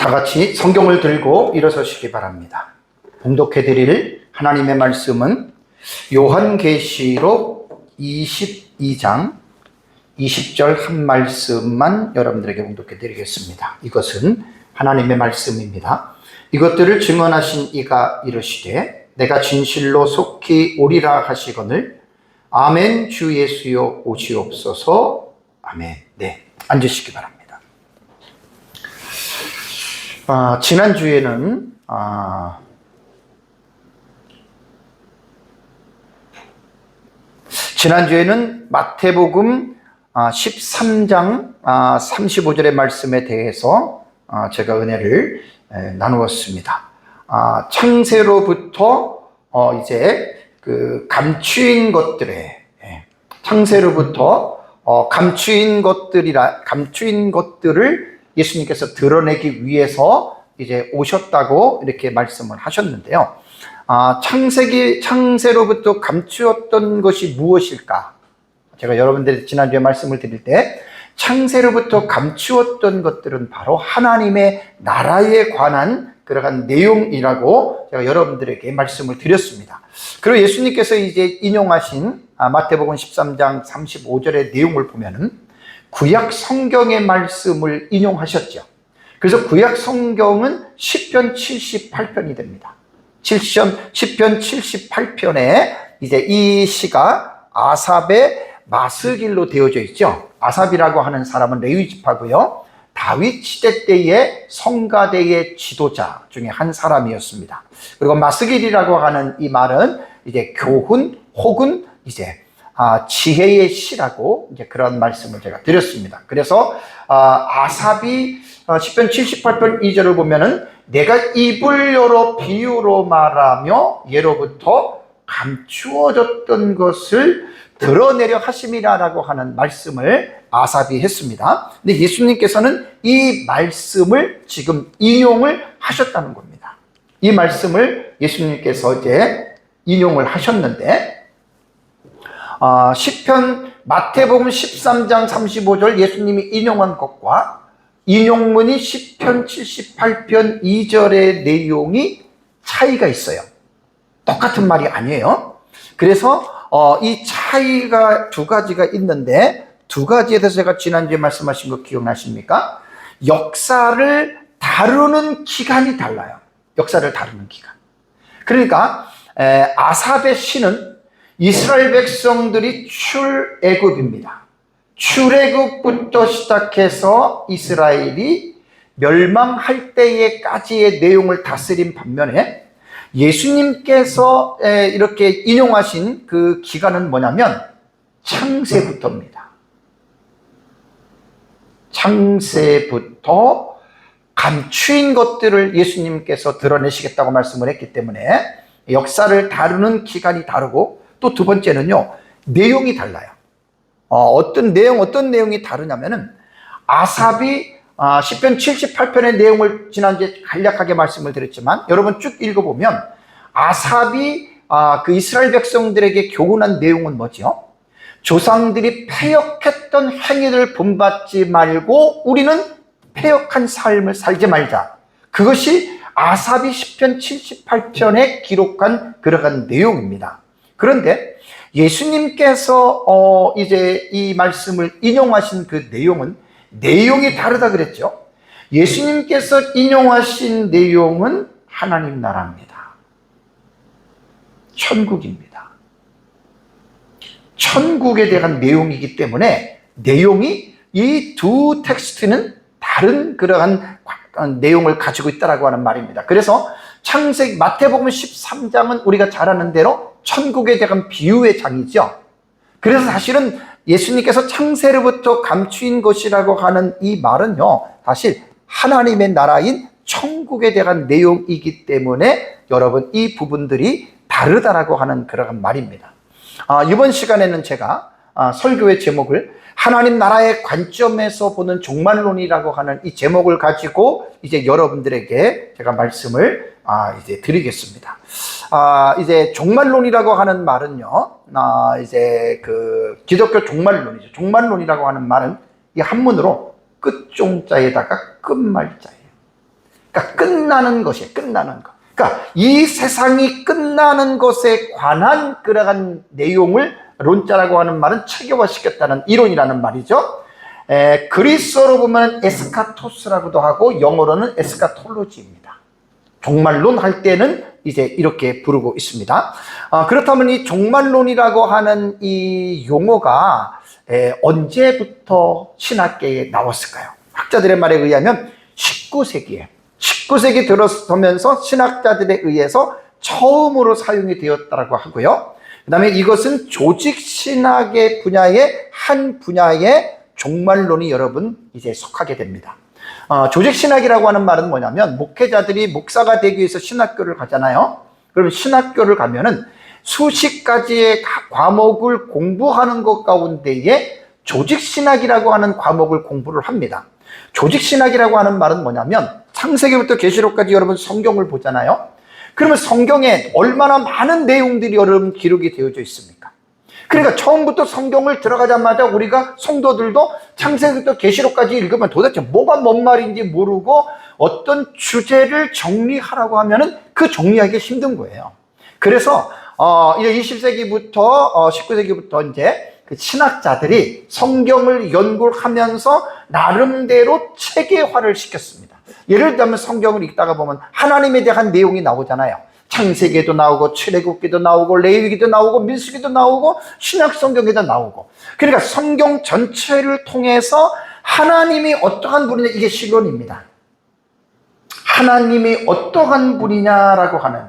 다 같이 성경을 들고 일어서시기 바랍니다. 봉독해 드릴 하나님의 말씀은 요한계시록 22장 20절 한 말씀만 여러분들에게 봉독해 드리겠습니다. 이것은 하나님의 말씀입니다. 이것들을 증언하신 이가 이르시되 내가 진실로 속히 오리라 하시거늘 아멘. 주 예수여 오시옵소서. 아멘. 네, 앉으시기 바랍니다. 지난주에는 마태복음 13장 35절의 말씀에 대해서 제가 은혜를 나누었습니다. 창세로부터 이제 그 감추인 것들을 예수님께서 드러내기 위해서 이제 오셨다고 이렇게 말씀을 하셨는데요. 창세로부터 감추었던 것이 무엇일까? 제가 여러분들 지난주에 말씀을 드릴 때 창세로부터 감추었던 것들은 바로 하나님의 나라에 관한 그러한 내용이라고 제가 여러분들에게 말씀을 드렸습니다. 그리고 예수님께서 이제 인용하신 마태복음 13장 35절의 내용을 보면은 구약 성경의 말씀을 인용하셨죠. 그래서 구약 성경은 시편 78편이 됩니다. 시편 78편에 이제 이 시가 아삽의 마스길로 되어져 있죠. 아삽이라고 하는 사람은 레위 지파고요. 다윗 시대 때의 성가대의 지도자 중에 한 사람이었습니다. 그리고 마스길이라고 하는 이 말은 이제 교훈 혹은 이제 지혜의 시라고 이제 그런 말씀을 제가 드렸습니다. 그래서 아삽이 시편 78편 2절을 보면은 내가 입을 열어 비유로 말하며 예로부터 감추어졌던 것을 드러내려 하심이라라고 하는 말씀을 아삽이 했습니다. 근데 예수님께서는 이 말씀을 지금 인용을 하셨다는 겁니다. 이 말씀을 예수님께서 이제 인용을 하셨는데 시편 마태복음 13장 35절 예수님이 인용한 것과 인용문이 시편 78편 2절의 내용이 차이가 있어요. 똑같은 말이 아니에요. 그래서 이 차이가 두 가지가 있는데 두 가지에 대해서 제가 지난주에 말씀하신 거 기억나십니까? 역사를 다루는 기간이 달라요. 역사를 다루는 기간. 그러니까 아삽의 시는 이스라엘 백성들이 출애굽입니다. 출애굽부터 시작해서 이스라엘이 멸망할 때에까지의 내용을 다스린 반면에 예수님께서 이렇게 인용하신 그 기간은 뭐냐면 창세부터입니다. 창세부터 감추인 것들을 예수님께서 드러내시겠다고 말씀을 했기 때문에 역사를 다루는 기간이 다르고 또 두 번째는요, 내용이 달라요. 어떤 내용이 다르냐면은 아삽이 시편 78편의 내용을 지난주에 간략하게 말씀을 드렸지만 여러분 쭉 읽어보면 아삽이 그 이스라엘 백성들에게 교훈한 내용은 뭐죠? 조상들이 패역했던 행위를 본받지 말고 우리는 패역한 삶을 살지 말자. 그것이 아삽이 시편 78편에 기록한 그러한 내용입니다. 그런데 예수님께서 이제 이 말씀을 인용하신 그 내용이 다르다 그랬죠. 예수님께서 인용하신 내용은 하나님 나라입니다. 천국입니다. 천국에 대한 내용이기 때문에 이 두 텍스트는 다른 그러한 내용을 가지고 있다라고 하는 말입니다. 그래서 마태복음 13장은 우리가 잘 아는 대로 천국에 대한 비유의 장이죠. 그래서 사실은 예수님께서 창세로부터 감추인 것이라고 하는 이 말은요, 사실 하나님의 나라인 천국에 대한 내용이기 때문에 여러분 이 부분들이 다르다라고 하는 그런 말입니다. 이번 시간에는 제가 설교의 제목을 하나님 나라의 관점에서 보는 종말론이라고 하는 이 제목을 가지고 이제 여러분들에게 제가 말씀을 이제 드리겠습니다. 이제 종말론이라고 하는 말은요, 이제 그 기독교 종말론이죠. 종말론이라고 하는 말은 이 한문으로 끝종자에다가 끝말자예요. 그러니까 끝나는 것이에요. 끝나는 것. 그러니까 이 세상이 끝나는 것에 관한 그러한 내용을 론자라고 하는 말은 체계화시켰다는 이론이라는 말이죠. 그리스어로 보면 에스카토스라고도 하고 영어로는 에스카톨로지입니다. 종말론 할 때는 이제 이렇게 부르고 있습니다. 그렇다면 이 종말론이라고 하는 이 용어가 언제부터 신학계에 나왔을까요? 학자들의 말에 의하면 19세기 들어서면서 신학자들에 의해서 처음으로 사용이 되었다고 하고요. 그 다음에 이것은 조직신학의 분야의 한 분야의 종말론이 여러분 이제 속하게 됩니다. 조직신학이라고 하는 말은 뭐냐면 목회자들이 목사가 되기 위해서 신학교를 가잖아요. 그럼 신학교를 가면은 수십 가지의 과목을 공부하는 것 가운데에 조직신학이라고 하는 과목을 공부를 합니다. 조직신학이라고 하는 말은 뭐냐면 창세기부터 계시록까지 여러분 성경을 보잖아요. 그러면 성경에 얼마나 많은 내용들이 여러분 기록이 되어져 있습니까? 그러니까 처음부터 성경을 들어가자마자 우리가 성도들도 창세기부터 계시록까지 읽으면 도대체 뭐가 뭔 말인지 모르고 어떤 주제를 정리하라고 하면은 그 정리하기 힘든 거예요. 그래서 이제 20세기부터 19세기부터 이제 그 신학자들이 성경을 연구하면서 나름대로 체계화를 시켰습니다. 예를 들면 성경을 읽다가 보면 하나님에 대한 내용이 나오잖아요. 창세기에도 나오고 출애굽기도 나오고 레위기도 나오고 민수기도 나오고 신약 성경에도 나오고. 그러니까 성경 전체를 통해서 하나님이 어떠한 분이냐, 이게 신론입니다. 하나님이 어떠한 분이냐라고 하는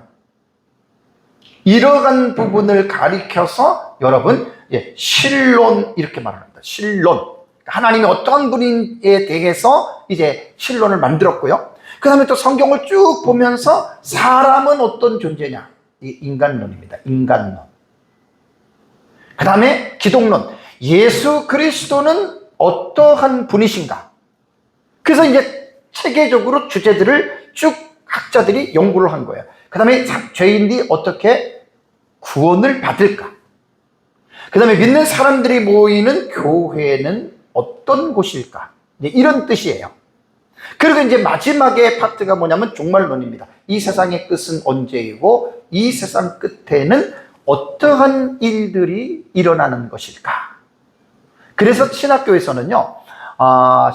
이러한 부분을 가리켜서 여러분 신론 이렇게 말합니다. 신론. 하나님이 어떠한 분에 대해서 이제 신론을 만들었고요. 그 다음에 또 성경을 쭉 보면서 사람은 어떤 존재냐, 이 인간론입니다. 인간론. 그 다음에 기독론, 예수 그리스도는 어떠한 분이신가. 그래서 이제 체계적으로 주제들을 쭉 학자들이 연구를 한 거예요. 그 다음에 죄인들이 어떻게 구원을 받을까. 그 다음에 믿는 사람들이 모이는 교회는 어떤 곳일까. 이런 뜻이에요. 그리고 이제 마지막에 파트가 뭐냐면 종말론입니다. 이 세상의 끝은 언제이고 이 세상 끝에는 어떠한 일들이 일어나는 것일까. 그래서 신학교에서는요,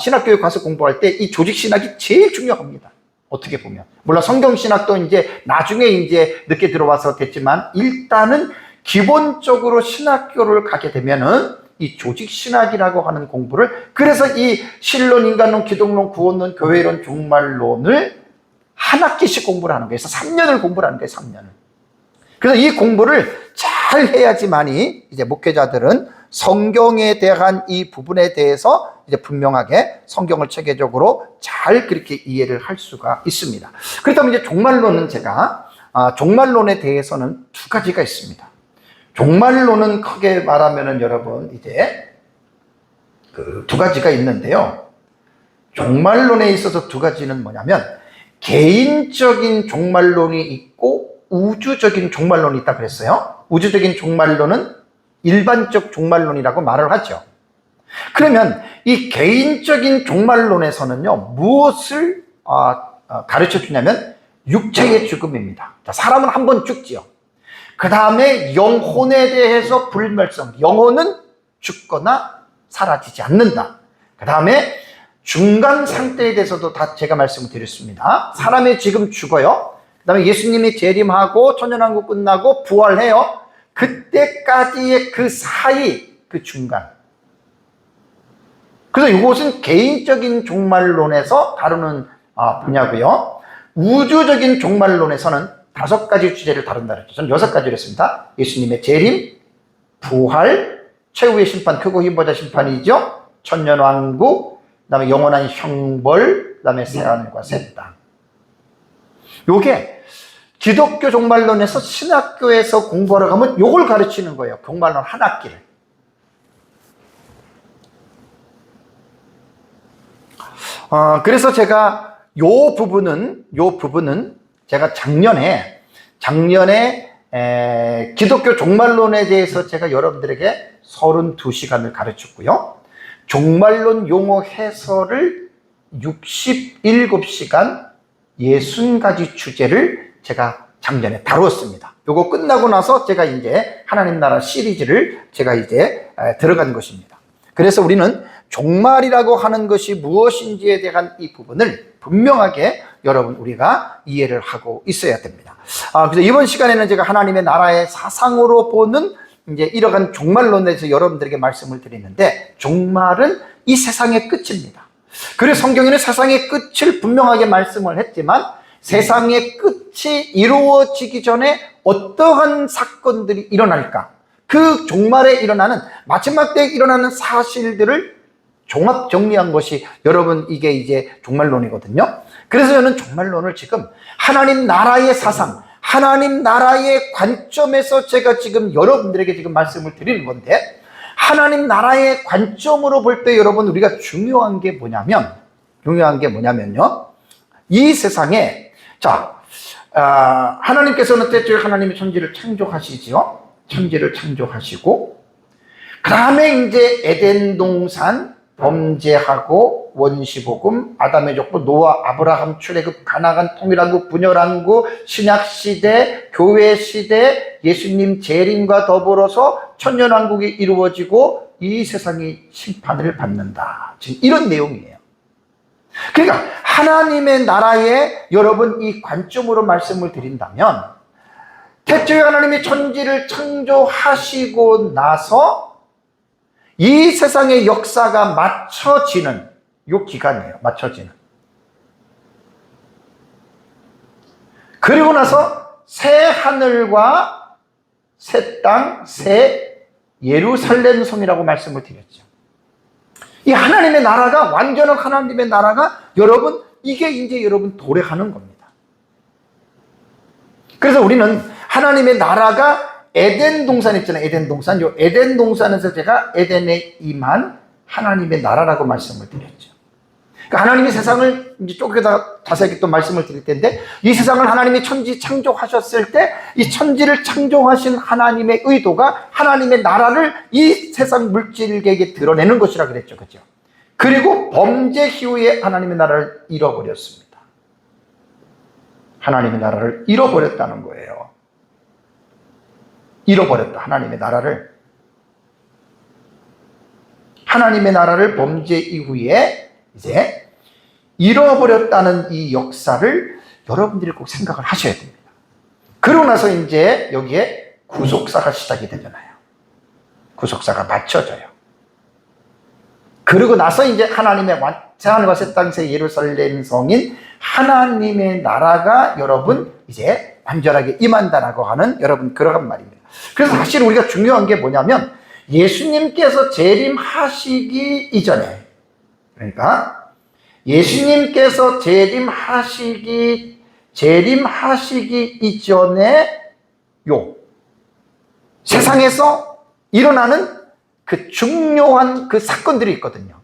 신학교에 가서 공부할 때 이 조직신학이 제일 중요합니다. 어떻게 보면. 물론 성경신학도 이제 나중에 이제 늦게 들어와서 됐지만 일단은 기본적으로 신학교를 가게 되면은 이 조직신학이라고 하는 공부를, 그래서 이 신론, 인간론, 기독론, 구원론, 교회론, 종말론을 한 학기씩 공부를 하는 거예요. 그래서 3년을 공부를 하는 거예요. 3년을. 그래서 이 공부를 잘 해야지만이 이제 목회자들은 성경에 대한 이 부분에 대해서 이제 분명하게 성경을 체계적으로 잘 그렇게 이해를 할 수가 있습니다. 그렇다면 이제 종말론은 제가 종말론에 대해서는 두 가지가 있습니다. 종말론은 크게 말하면은 여러분 이제 그 두 가지가 있는데요. 종말론에 있어서 두 가지는 뭐냐면 개인적인 종말론이 있고 우주적인 종말론이 있다 그랬어요. 우주적인 종말론은 일반적 종말론이라고 말을 하죠. 그러면 이 개인적인 종말론에서는요, 무엇을 가르쳐 주냐면 육체의 죽음입니다. 자, 사람은 한 번 죽지요. 그 다음에 영혼에 대해서 불멸성, 영혼은 죽거나 사라지지 않는다. 그 다음에 중간 상태에 대해서도 다 제가 말씀을 드렸습니다. 사람이 지금 죽어요. 그 다음에 예수님이 재림하고 천년왕국 끝나고 부활해요. 그때까지의 그 사이, 그 중간. 그래서 이것은 개인적인 종말론에서 다루는 분야고요. 우주적인 종말론에서는 5가지 주제를 다룬다 그랬죠. 저는 6가지를 했습니다. 예수님의 재림, 부활, 최후의 심판, 크고 힘보다 심판이죠. 천년왕국, 그 다음에 영원한 형벌, 그 다음에 새하늘과 새 땅. 요게 기독교 종말론에서 신학교에서 공부하러 가면 요걸 가르치는 거예요. 종말론 한 학기를. 그래서 제가 요 부분은 제가 작년에 기독교 종말론에 대해서 제가 여러분들에게 32시간을 가르쳤고요. 종말론 용어 해설을 67시간 60가지 주제를 제가 작년에 다루었습니다. 요거 끝나고 나서 제가 이제 하나님 나라 시리즈를 제가 이제 들어간 것입니다. 그래서 우리는 종말이라고 하는 것이 무엇인지에 대한 이 부분을 분명하게 여러분 우리가 이해를 하고 있어야 됩니다. 그래서 이번 시간에는 제가 하나님의 나라의 사상으로 보는 이제 이러한 종말론에 대해서 여러분들에게 말씀을 드리는데, 종말은 이 세상의 끝입니다. 그리고 성경에는 세상의 끝을 분명하게 말씀을 했지만, 세상의 끝이 이루어지기 전에 어떠한 사건들이 일어날까, 그 종말에 일어나는 마지막 때에 일어나는 사실들을 종합 정리한 것이 여러분 이게 이제 종말론이거든요. 그래서 저는 종말론을 지금 하나님 나라의 사상, 하나님 나라의 관점에서 제가 지금 여러분들에게 지금 말씀을 드리는 건데, 하나님 나라의 관점으로 볼 때 여러분 우리가 중요한 게 뭐냐면요, 이 세상에 하나님께서는 때째 하나님이 천지를 창조하시지요. 천지를 창조하시고 그 다음에 이제 에덴 동산 범죄하고 원시복음, 아담의 족보, 노아, 아브라함, 출애굽, 가나안, 통일한국, 분열한국, 신약시대, 교회시대, 예수님 재림과 더불어서 천년왕국이 이루어지고 이 세상이 심판을 받는다. 지금 이런 내용이에요. 그러니까 하나님의 나라에 여러분 이 관점으로 말씀을 드린다면, 태초에 하나님이 천지를 창조하시고 나서 이 세상의 역사가 맞춰지는 요 기간이에요. 맞춰지는. 그리고 나서 새 하늘과 새 땅, 새 예루살렘 성이라고 말씀을 드렸죠. 이 하나님의 나라가, 완전한 하나님의 나라가 여러분 이게 이제 여러분 도래하는 겁니다. 그래서 우리는 하나님의 나라가 에덴 동산 있잖아요. 에덴 동산. 요 에덴 동산에서 제가 에덴에 임한 하나님의 나라라고 말씀을 드렸죠. 그러니까 하나님이 세상을 이제 쪼개다 자세하게 또 말씀을 드릴 텐데, 이 세상을 하나님이 천지 창조하셨을 때 이 천지를 창조하신 하나님의 의도가 하나님의 나라를 이 세상 물질계에게 드러내는 것이라 그랬죠. 그죠? 그리고 범죄 이후에 하나님의 나라를 잃어버렸습니다. 하나님의 나라를 잃어버렸다는 거예요. 잃어버렸다. 하나님의 나라를 범죄 이후에 이제 잃어버렸다는 이 역사를 여러분들이 꼭 생각을 하셔야 됩니다. 그러고 나서 이제 여기에 구속사가 시작이 되잖아요. 구속사가 맞춰져요. 그러고 나서 이제 하나님의 하늘과 새 땅 새 예루살렘 성인 하나님의 나라가 여러분 이제 완전하게 임한다라고 하는 여러분 그러한 말입니다. 그래서 사실 우리가 중요한 게 뭐냐면, 예수님께서 재림하시기 이전에, 그러니까 예수님께서 재림하시기 이전에 요 세상에서 일어나는 그 중요한 그 사건들이 있거든요.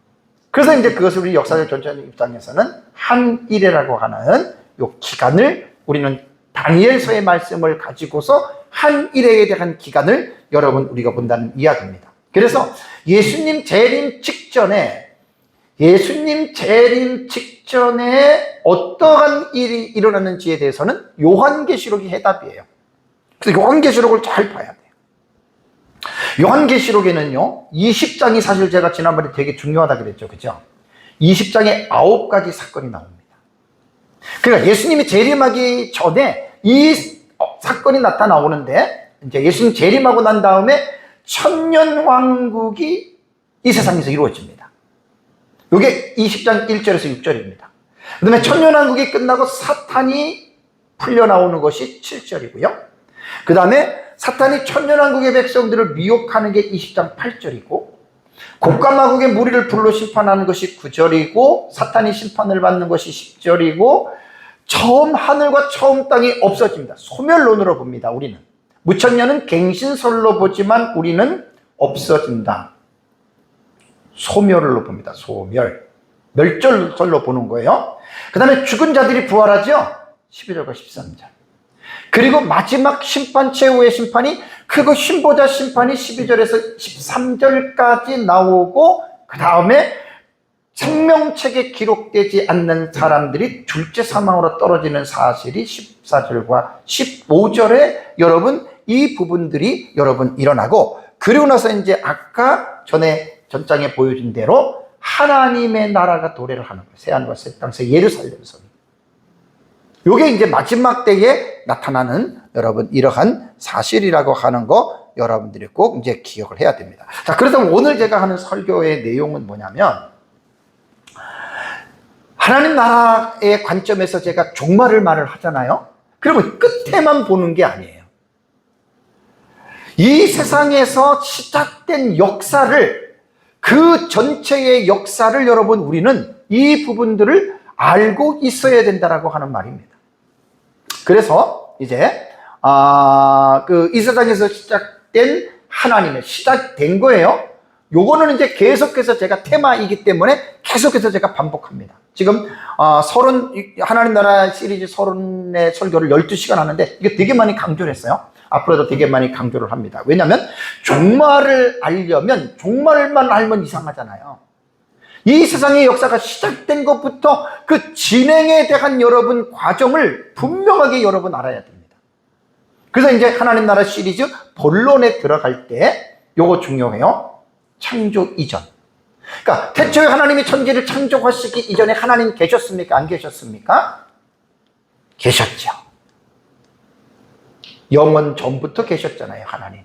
그래서 이제 그것을 우리 역사적 전체의 입장에서는 한일이라고 하는 요 기간을 우리는 다니엘서의 말씀을 가지고서 한일에 대한 기간을 여러분 우리가 본다는 이야기입니다. 그래서 예수님 재림 직전에 어떠한 일이 일어났는지에 대해서는 요한계시록이 해답이에요. 그래서 요한계시록을 잘 봐야 돼요. 요한계시록에는요 20장이 사실 제가 지난번에 되게 중요하다 그랬죠. 그죠? 20장에 9가지 사건이 나옵니다. 그러니까 예수님이 재림하기 전에 이 사건이 나타나오는데, 이제 예수님 재림하고 난 다음에 천년왕국이 이 세상에서 이루어집니다. 이게 20장 1절에서 6절입니다. 그 다음에 천년왕국이 끝나고 사탄이 풀려나오는 것이 7절이고요. 그 다음에 사탄이 천년왕국의 백성들을 미혹하는 게 20장 8절이고, 곡감마국의 무리를 불로 심판하는 것이 9절이고, 사탄이 심판을 받는 것이 10절이고, 처음 하늘과 처음 땅이 없어집니다. 소멸론으로 봅니다. 우리는 무천년은 갱신설로 보지만 우리는 없어진다. 소멸로 봅니다. 멸절설로 보는 거예요. 그 다음에 죽은 자들이 부활하죠. 12절과 13절. 그리고 마지막 심판, 최후의 심판이, 그거 흰보자 심판이 12절에서 13절까지 나오고, 그 다음에 생명책에 기록되지 않는 사람들이 둘째 사망으로 떨어지는 사실이 14절과 15절에 여러분 이 부분들이 여러분 일어나고, 그리고 나서 이제 아까 전장에 보여준 대로 하나님의 나라가 도래를 하는 거예요. 새하늘과 새 땅, 새 예루살렘 성이. 이게 이제 마지막 때에 나타나는 여러분 이러한 사실이라고 하는 거 여러분들이 꼭 이제 기억을 해야 됩니다. 자, 그래서 오늘 제가 하는 설교의 내용은 뭐냐면, 하나님 나라의 관점에서 제가 종말을 말을 하잖아요. 그러면 끝에만 보는 게 아니에요. 이 세상에서 시작된 역사를, 그 전체의 역사를 여러분 우리는 이 부분들을 알고 있어야 된다라고 하는 말입니다. 그래서 이제 이 세상에서 시작된 하나님의 시작된 거예요. 요거는 이제 계속해서 제가 테마이기 때문에 계속해서 제가 반복합니다. 지금 하나님 나라 시리즈 30의 설교를 12시간 하는데 이게 되게 많이 강조를 했어요. 앞으로도 되게 많이 강조를 합니다. 왜냐하면 종말을 알려면 종말만 알면 이상하잖아요. 이 세상의 역사가 시작된 것부터 그 진행에 대한 여러분 과정을 분명하게 여러분 알아야 됩니다. 그래서 이제 하나님 나라 시리즈 본론에 들어갈 때 요거 중요해요. 창조 이전. 그러니까 태초에 하나님이 천지를 창조하시기 이전에 하나님 계셨습니까? 안 계셨습니까? 계셨죠. 영원 전부터 계셨잖아요, 하나님.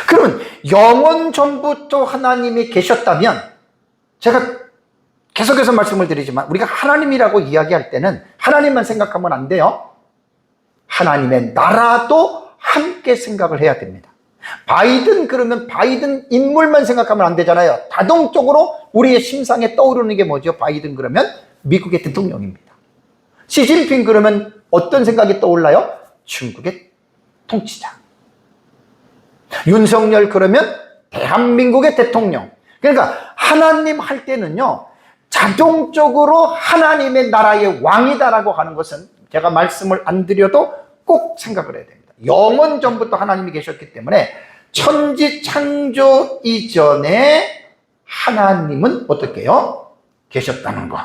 그러면 영원 전부터 하나님이 계셨다면, 제가 계속해서 말씀을 드리지만 우리가 하나님이라고 이야기할 때는 하나님만 생각하면 안 돼요. 하나님의 나라도 함께 생각을 해야 됩니다. 그러면 바이든 인물만 생각하면 안 되잖아요. 자동적으로 우리의 심상에 떠오르는 게 뭐죠? 바이든 그러면 미국의 대통령입니다. 시진핑 그러면 어떤 생각이 떠올라요? 중국의 통치자. 윤석열 그러면 대한민국의 대통령. 그러니까 하나님 할 때는요, 자동적으로 하나님의 나라의 왕이다라고 하는 것은 제가 말씀을 안 드려도 꼭 생각을 해야 됩니다. 영원 전부터 하나님이 계셨기 때문에 천지 창조 이전에 하나님은 어떻게 해요? 계셨다는 거.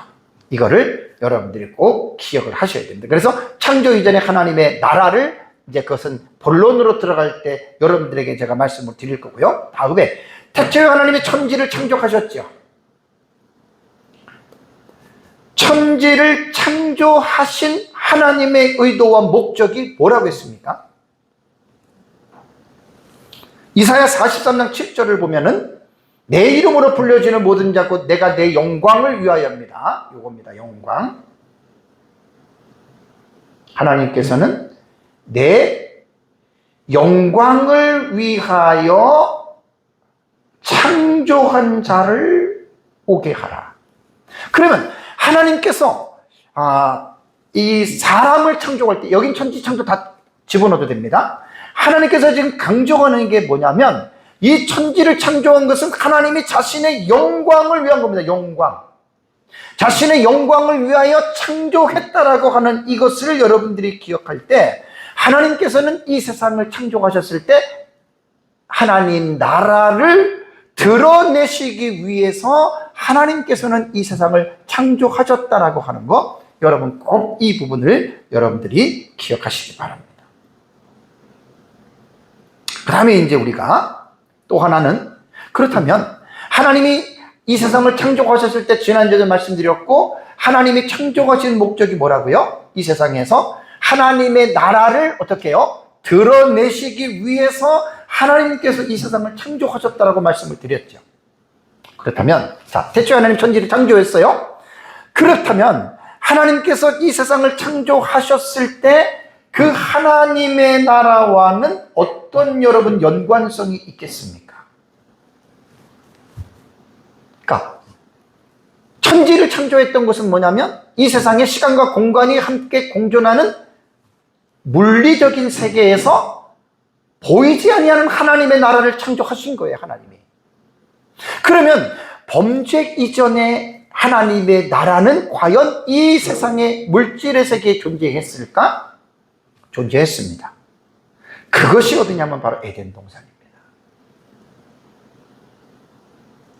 이거를 여러분들이 꼭 기억을 하셔야 됩니다. 그래서 창조 이전에 하나님의 나라를 이제 그것은 본론으로 들어갈 때 여러분들에게 제가 말씀을 드릴 거고요. 다음에 태초에 하나님이 천지를 창조하셨죠. 천지를 창조하신 하나님의 의도와 목적이 뭐라고 했습니까? 이사야 43장 7절을 보면은 내 이름으로 불려지는 모든 자 곧 내가 내 영광을 위하여입니다. 요겁니다. 영광. 하나님께서는 내 영광을 위하여 창조한 자를 오게 하라. 그러면 하나님께서 이 사람을 창조할 때, 여긴 천지 창조 다 집어넣어도 됩니다. 하나님께서 지금 강조하는 게 뭐냐면, 이 천지를 창조한 것은 하나님이 자신의 영광을 위한 겁니다. 영광. 자신의 영광을 위하여 창조했다라고 하는 이것을 여러분들이 기억할 때, 하나님께서는 이 세상을 창조하셨을 때 하나님 나라를 드러내시기 위해서 하나님께서는 이 세상을 창조하셨다라고 하는 거, 여러분 꼭 이 부분을 여러분들이 기억하시기 바랍니다. 그 다음에 이제 우리가 또 하나는, 그렇다면 하나님이 이 세상을 창조하셨을 때 지난주에도 말씀드렸고, 하나님이 창조하신 목적이 뭐라고요? 이 세상에서 하나님의 나라를 어떻게 해요? 드러내시기 위해서 하나님께서 이 세상을 창조하셨다라고 말씀을 드렸죠. 그렇다면, 자, 태초에 하나님 천지를 창조했어요. 그렇다면 하나님께서 이 세상을 창조하셨을 때 그 하나님의 나라와는 어떤 여러분 연관성이 있겠습니까? 그러니까 천지를 창조했던 것은 뭐냐면, 이 세상에 시간과 공간이 함께 공존하는 물리적인 세계에서 보이지 아니하는 하나님의 나라를 창조하신 거예요, 하나님이. 그러면 범죄 이전에 하나님의 나라는 과연 이 세상의 물질의 세계에 존재했을까? 존재했습니다. 그것이 어디냐면 바로 에덴 동산입니다.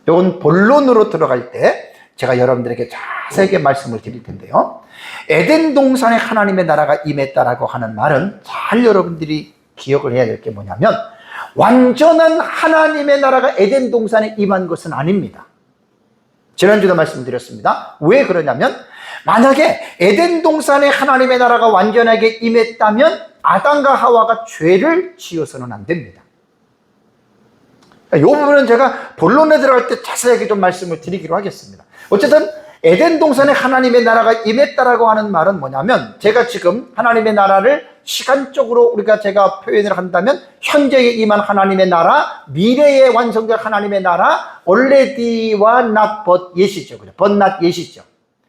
이건 본론으로 들어갈 때 제가 여러분들에게 자세하게 말씀을 드릴 텐데요. 에덴 동산에 하나님의 나라가 임했다라고 하는 말은 잘 여러분들이 기억을 해야 될 게 뭐냐면, 완전한 하나님의 나라가 에덴 동산에 임한 것은 아닙니다. 지난주도 말씀드렸습니다. 왜 그러냐면, 만약에 에덴 동산에 하나님의 나라가 완전하게 임했다면 아담과 하와가 죄를 지어서는 안 됩니다. 이 부분은 제가 본론에 들어갈 때 자세하게 좀 말씀을 드리기로 하겠습니다. 어쨌든 에덴 동산에 하나님의 나라가 임했다라고 하는 말은 뭐냐면, 제가 지금 하나님의 나라를 시간적으로 제가 표현을 한다면, 현재에 임한 하나님의 나라, 미래에 완성될 하나님의 나라, already와 not but yet이죠. but not yet이죠.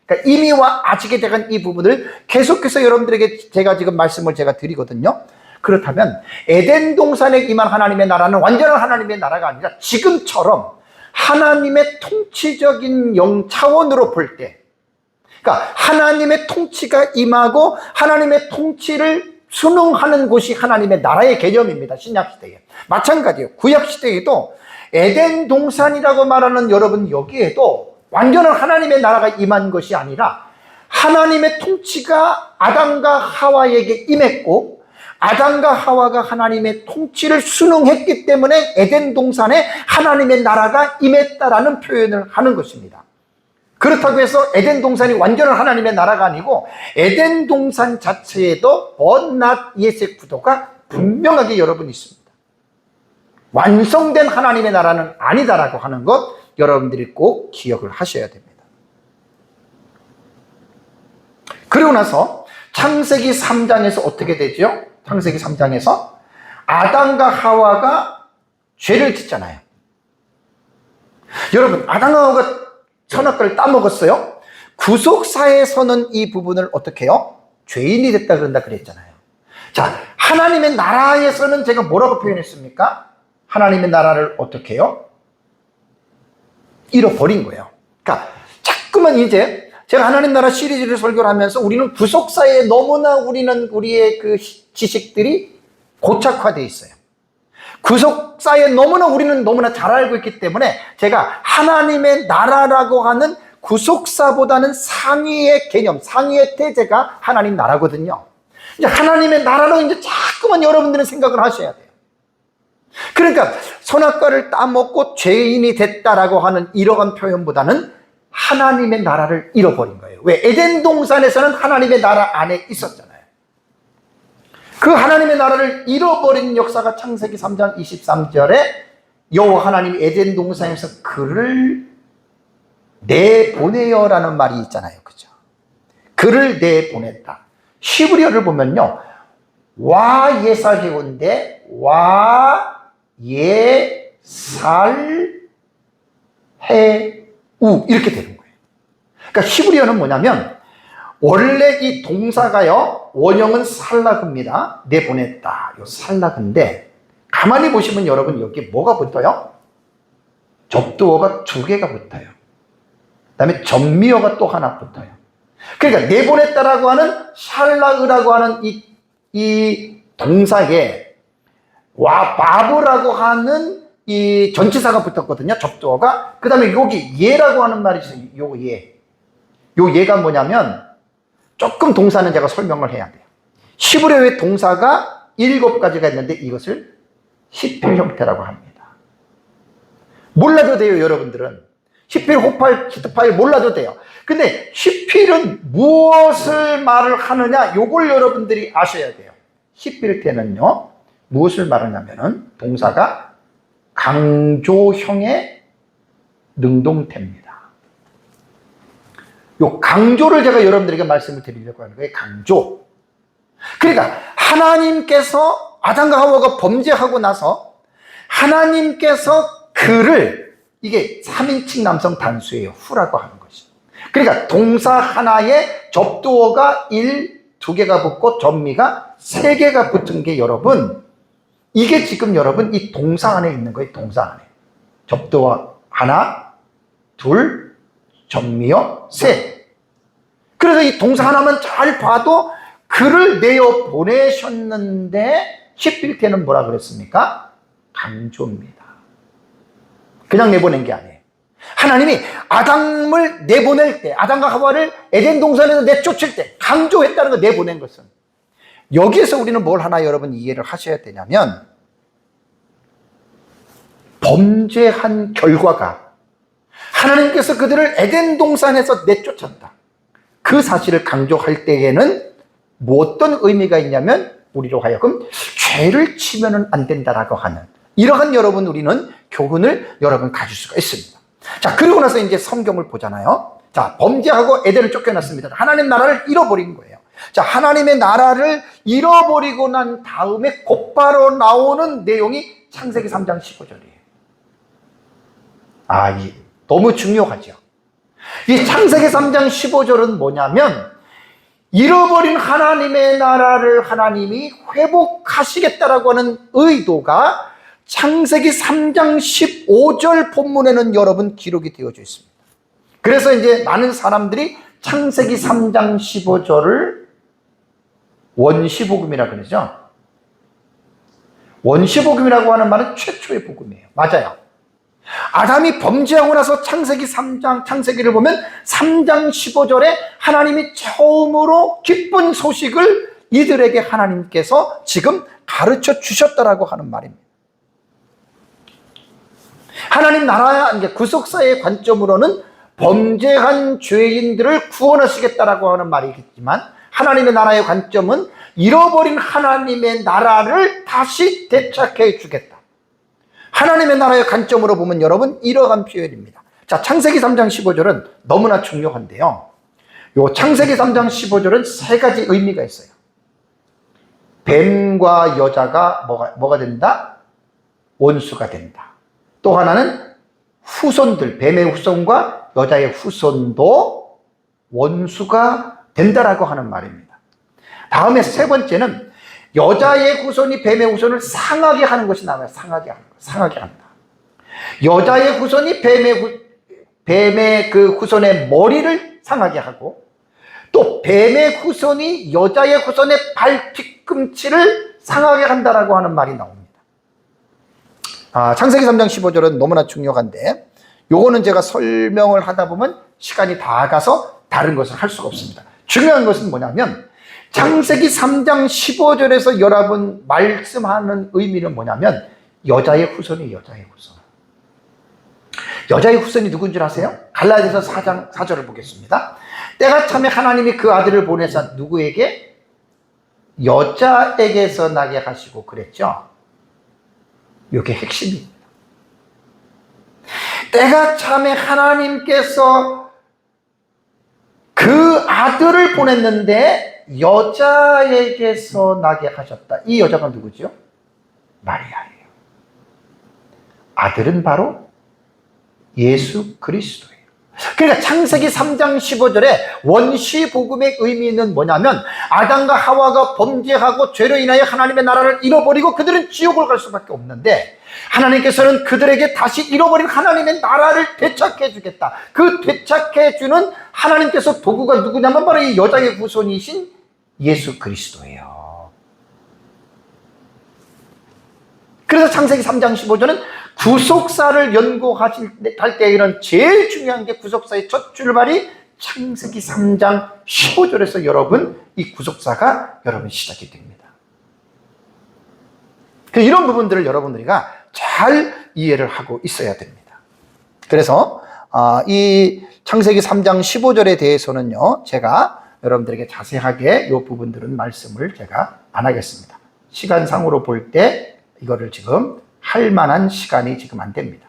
그러니까 이미와 아직에 대한 이 부분을 계속해서 여러분들에게 제가 지금 말씀을 제가 드리거든요. 그렇다면 에덴 동산에 임한 하나님의 나라는 완전한 하나님의 나라가 아니라 지금처럼 하나님의 통치적인 영 차원으로 볼 때, 그러니까 하나님의 통치가 임하고 하나님의 통치를 순응하는 곳이 하나님의 나라의 개념입니다. 신약시대에. 마찬가지예요. 구약시대에도 에덴 동산이라고 말하는 여러분, 여기에도 완전한 하나님의 나라가 임한 것이 아니라 하나님의 통치가 아담과 하와에게 임했고, 아담과 하와가 하나님의 통치를 순응했기 때문에 에덴 동산에 하나님의 나라가 임했다라는 표현을 하는 것입니다. 그렇다고 해서 에덴 동산이 완전한 하나님의 나라가 아니고, 에덴 동산 자체에도 but not yet의 구도가 분명하게 여러분 있습니다. 완성된 하나님의 나라는 아니다라고 하는 것 여러분들이 꼭 기억을 하셔야 됩니다. 그리고 나서 창세기 3장에서 어떻게 되죠? 창세기 3장에서 아담과 하와가 죄를 짓잖아요. 여러분, 아담과 하와가 선악과를 따먹었어요. 구속사에서는 이 부분을 어떻게 해요? 죄인이 됐다 그런다 그랬잖아요. 자, 하나님의 나라에서는 제가 뭐라고 표현했습니까? 하나님의 나라를 어떻게 해요? 잃어버린 거예요. 그러니까 자꾸만 이제 제가 하나님 나라 시리즈를 설교를 하면서 우리는 구속사에 너무나 우리의 그 지식들이 고착화되어 있어요. 구속사에 우리는 너무나 잘 알고 있기 때문에 제가 하나님의 나라라고 하는 구속사보다는 상위의 개념, 상위의 태제가 하나님 나라거든요. 이제 하나님의 나라로 이제 자꾸만 여러분들은 생각을 하셔야 돼요. 그러니까 선악과를 따먹고 죄인이 됐다라고 하는 이러한 표현보다는 하나님의 나라를 잃어버린 거예요. 왜? 에덴 동산에서는 하나님의 나라 안에 있었잖아요. 그 하나님의 나라를 잃어버린 역사가 창세기 3장 23절에 여호와 하나님이 에덴 동산에서 그를 내보내요라는 말이 있잖아요. 그죠? 그를 내보냈다. 히브리어를 보면요, 와 예살해온데 와 예살해우 이렇게 되는 거예요. 그러니까 히브리어는 뭐냐면, 원래 이 동사가요, 원형은 살라그입니다. 내보냈다. 요 살라그인데, 가만히 보시면 여러분 여기 뭐가 붙어요? 접두어가 2개가 붙어요. 그 다음에 전미어가 또 하나 붙어요. 그러니까 내보냈다라고 하는 샬라그라고 하는 이 동사에 와 바브라고 하는 이 전치사가 붙었거든요. 접두어가. 그 다음에 여기 예라고 하는 말이 있어요. 요 예가 뭐냐면, 조금 동사는 제가 설명을 해야 돼요. 히브리어의 동사가 7가지가 있는데 이것을 히필 형태라고 합니다. 몰라도 돼요, 여러분들은. 히필, 호팔, 히트파일 몰라도 돼요. 근데 히필은 무엇을 말을 하느냐, 요걸 여러분들이 아셔야 돼요. 히필 때는요, 무엇을 말하냐면은 동사가 강조형의 능동태입니다. 요 강조를 제가 여러분들에게 말씀을 드리려고 하는 거예요. 강조. 그러니까 하나님께서 아담과 하와가 범죄하고 나서 하나님께서 그를, 이게 3인칭 남성 단수예요. 후라고 하는 것이. 그러니까 동사 하나에 접두어가 2개가 붙고 전미가 3개가 붙은 게 여러분, 이게 지금 여러분 이 동사 안에 있는 거예요. 동사 안에. 접두어 하나, 둘, 전미어 셋. 그래서 이 동사 하나만 잘 봐도 그를 내어 보내셨는데, 히필 때는 뭐라 그랬습니까? 강조입니다. 그냥 내보낸 게 아니에요. 하나님이 아담을 내보낼 때, 아담과 하와를 에덴 동산에서 내쫓을 때 강조했다는 거, 내보낸 것은. 여기에서 우리는 뭘 하나 여러분 이해를 하셔야 되냐면, 범죄한 결과가 하나님께서 그들을 에덴 동산에서 내쫓았다, 그 사실을 강조할 때에는 뭐 어떤 의미가 있냐면, 우리로 하여금 죄를 치면은 안 된다라고 하는 이러한 여러분 우리는 교훈을 여러분 가질 수가 있습니다. 자, 그리고 나서 이제 성경을 보잖아요. 자, 범죄하고 에덴을 쫓겨났습니다. 하나님 나라를 잃어버린 거예요. 자, 하나님의 나라를 잃어버리고 난 다음에 곧바로 나오는 내용이 창세기 3장 15절이에요. 이 너무 중요하죠. 이 창세기 3장 15절은 뭐냐면, 잃어버린 하나님의 나라를 하나님이 회복하시겠다라고 하는 의도가 창세기 3장 15절 본문에는 여러분 기록이 되어져 있습니다. 그래서 이제 많은 사람들이 창세기 3장 15절을 원시복음이라 그러죠. 원시복음이라고 하는 말은 최초의 복음이에요. 맞아요. 아담이 범죄하고 나서 창세기를 보면 3장 15절에 하나님이 처음으로 기쁜 소식을 이들에게 하나님께서 지금 가르쳐 주셨다라고 하는 말입니다. 하나님 나라 구속사의 관점으로는 범죄한 죄인들을 구원하시겠다라고 하는 말이겠지만, 하나님의 나라의 관점은 잃어버린 하나님의 나라를 다시 되찾게 해주겠다. 하나님의 나라의 관점으로 보면 여러분 이러한 표현입니다. 자, 창세기 3장 15절은 너무나 중요한데요. 요 창세기 3장 15절은 세 가지 의미가 있어요. 뱀과 여자가 뭐가 된다? 원수가 된다. 또 하나는 후손들, 뱀의 후손과 여자의 후손도 원수가 된다라고 하는 말입니다. 다음에 세 번째는 여자의 후손이 뱀의 후손을 상하게 하는 것이 나와요. 상하게 한다. 여자의 후손이 뱀의 그 후손의 머리를 상하게 하고, 또 뱀의 후손이 여자의 후손의 발 뒤꿈치를 상하게 한다라고 하는 말이 나옵니다. 창세기 3장 15절은 너무나 중요한데, 요거는 제가 설명을 하다 보면 시간이 다 가서 다른 것을 할 수가 없습니다. 중요한 것은 뭐냐면, 창세기 3장 15절에서 여러분 말씀하는 의미는 뭐냐면, 여자의 후손이 여자의 후손. 여자의 후손이 누군 줄 아세요? 갈라디아서 4장 4절을 보겠습니다. 때가 참에 하나님이 그 아들을 보내서 누구에게? 여자에게서 나게 하시고 그랬죠. 이게 핵심입니다. 때가 참에 하나님께서 그 아들을 보냈는데 여자에게서 나게 하셨다. 이 여자가 누구죠? 마리아예요. 아들은 바로 예수 그리스도예요. 그러니까 창세기 3장 15절에 원시복음의 의미는 뭐냐면, 아담과 하와가 범죄하고 죄로 인하여 하나님의 나라를 잃어버리고 그들은 지옥을 갈 수밖에 없는데, 하나님께서는 그들에게 다시 잃어버린 하나님의 나라를 되찾게 해주겠다. 그 되찾게 해주는 하나님께서 도구가 누구냐면 바로 이 여자의 후손이신 예수 그리스도예요. 그래서 창세기 3장 15절은 구속사를 연구할 때에는 제일 중요한 게, 구속사의 첫 출발이 창세기 3장 15절에서 여러분 이 구속사가 여러분 시작이 됩니다. 이런 부분들을 여러분들이가 잘 이해를 하고 있어야 됩니다. 그래서 이 창세기 3장 15절에 대해서는요, 제가 여러분들에게 자세하게 이 부분들은 말씀을 제가 안 하겠습니다. 시간상으로 볼 때 이거를 지금 할 만한 시간이 지금 안 됩니다.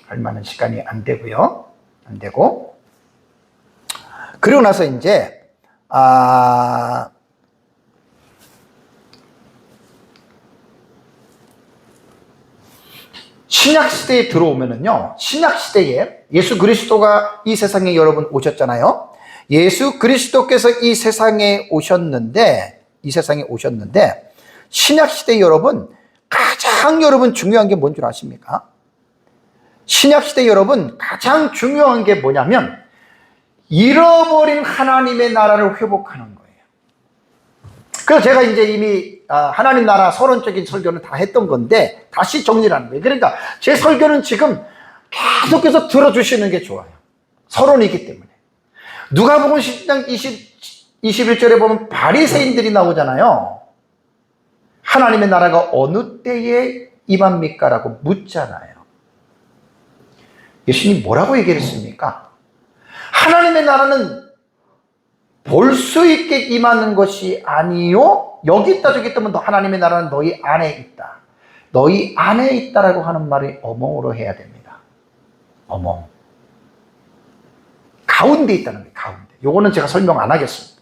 할 만한 시간이 안 되고요. 안 되고. 그리고 나서 이제, 신약시대에 들어오면은요, 신약시대에 예수 그리스도가 이 세상에 여러분 오셨잖아요. 예수 그리스도께서 이 세상에 오셨는데, 신약시대 여러분, 가장 여러분 중요한 게 뭔 줄 아십니까? 신약시대 여러분 가장 중요한 게 뭐냐면, 잃어버린 하나님의 나라를 회복하는 거예요. 그래서 제가 이제 이미 하나님 나라 서론적인 설교는 다 했던 건데 다시 정리를 하는 거예요. 그러니까 제 설교는 지금 계속해서 들어주시는 게 좋아요. 서론이기 때문에. 누가복음 10장 21절에 보면 바리새인들이 나오잖아요. 하나님의 나라가 어느 때에 임합니까? 라고 묻잖아요. 예수님이 뭐라고 얘기했습니까? 하나님의 나라는 볼 수 있게 임하는 것이 아니요, 여기 있다 저기 있다면 하나님의 나라는 너희 안에 있다. 너희 안에 있다라고 하는 말이 어몽으로 해야 됩니다. 어몽. 가운데 있다는 거예요. 가운데. 요거는 제가 설명 안 하겠습니다.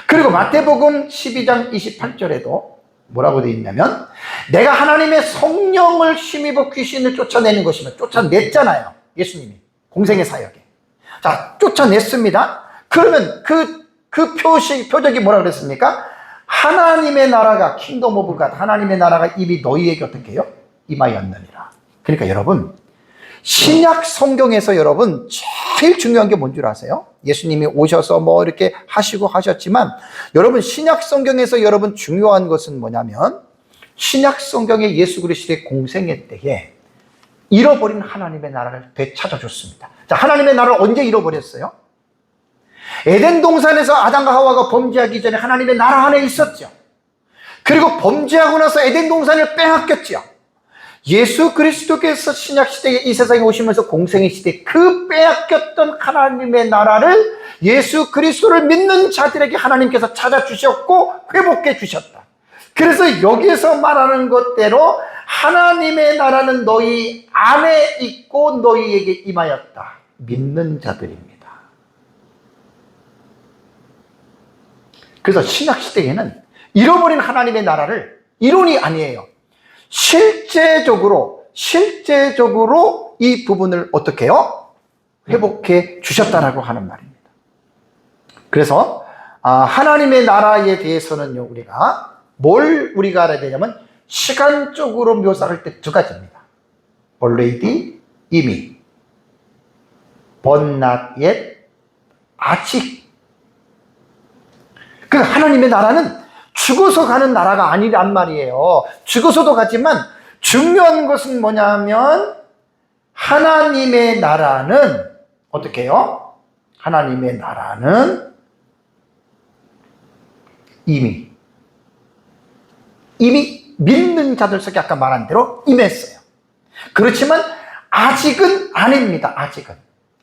그리고 마태복음 12장 28절에도 뭐라고 되어 있냐면, 내가 하나님의 성령을 힘입어 귀신을 쫓아내는 것이면, 쫓아냈잖아요. 예수님이 공생의 사역에. 자, 쫓아냈습니다. 그러면 그 표적이 뭐라 그랬습니까? 하나님의 나라가, 킹덤 오브 갓, 하나님의 나라가 이미 너희에게 어떻게 해요? 임하였느니라. 그러니까 여러분, 신약 성경에서 여러분 제일 중요한 게 뭔 줄 아세요? 예수님이 오셔서 뭐 이렇게 하시고 하셨지만, 여러분 신약 성경에서 여러분 중요한 것은 뭐냐면, 신약 성경의 예수 그리스도의 공생애 때에 잃어버린 하나님의 나라를 되찾아줬습니다. 자, 하나님의 나라를 언제 잃어버렸어요? 에덴 동산에서 아담과 하와가 범죄하기 전에 하나님의 나라 안에 있었죠. 그리고 범죄하고 나서 에덴 동산을 빼앗겼죠. 예수 그리스도께서 신약 시대에 이 세상에 오시면서 공생의 시대에 그 빼앗겼던 하나님의 나라를 예수 그리스도를 믿는 자들에게 하나님께서 찾아주셨고 회복해 주셨다. 그래서 여기에서 말하는 것대로 하나님의 나라는 너희 안에 있고 너희에게 임하였다. 믿는 자들입니다. 그래서 신약 시대에는 잃어버린 하나님의 나라를 이론이 아니에요. 실제적으로 이 부분을 어떻게 해요? 회복해 주셨다라고 하는 말입니다. 그래서 하나님의 나라에 대해서는요, 우리가 알아야 되냐면, 시간적으로 묘사할 때 두 가지입니다. already, 이미, but not yet, 아직. 그러니까 하나님의 나라는 죽어서 가는 나라가 아니란 말이에요. 죽어서도 가지만 중요한 것은 뭐냐면, 하나님의 나라는 어떻게 해요? 하나님의 나라는 이미 믿는 자들 속에 아까 말한 대로 임했어요. 그렇지만 아직은 아닙니다.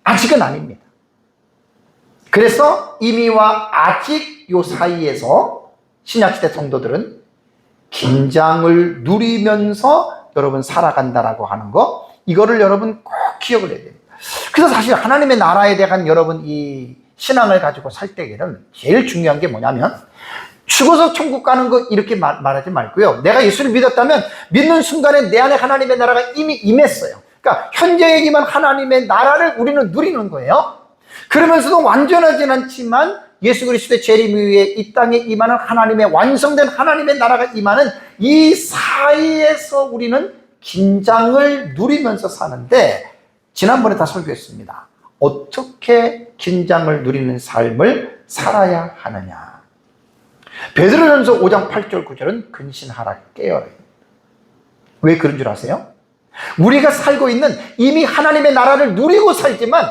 아직은 아닙니다. 그래서 이미와 아직 요 사이에서 신약시대 성도들은 긴장을 누리면서 여러분 살아간다라고 하는 거, 이거를 여러분 꼭 기억을 해야 됩니다. 그래서 사실 하나님의 나라에 대한 여러분 이 신앙을 가지고 살 때에는 제일 중요한 게 뭐냐면, 죽어서 천국 가는 거 이렇게 말하지 말고요. 내가 예수를 믿었다면 믿는 순간에 내 안에 하나님의 나라가 이미 임했어요. 그러니까 현재에게만 하나님의 나라를 우리는 누리는 거예요. 그러면서도 완전하진 않지만 예수 그리스도의 재림 이후에 이 땅에 임하는 하나님의 완성된 하나님의 나라가 임하는 이 사이에서 우리는 긴장을 누리면서 사는데, 지난번에 다 설교했습니다. 어떻게 긴장을 누리는 삶을 살아야 하느냐. 베드로전서 5장 8절 9절은 근신하라 깨어라. 왜 그런 줄 아세요? 우리가 살고 있는 이미 하나님의 나라를 누리고 살지만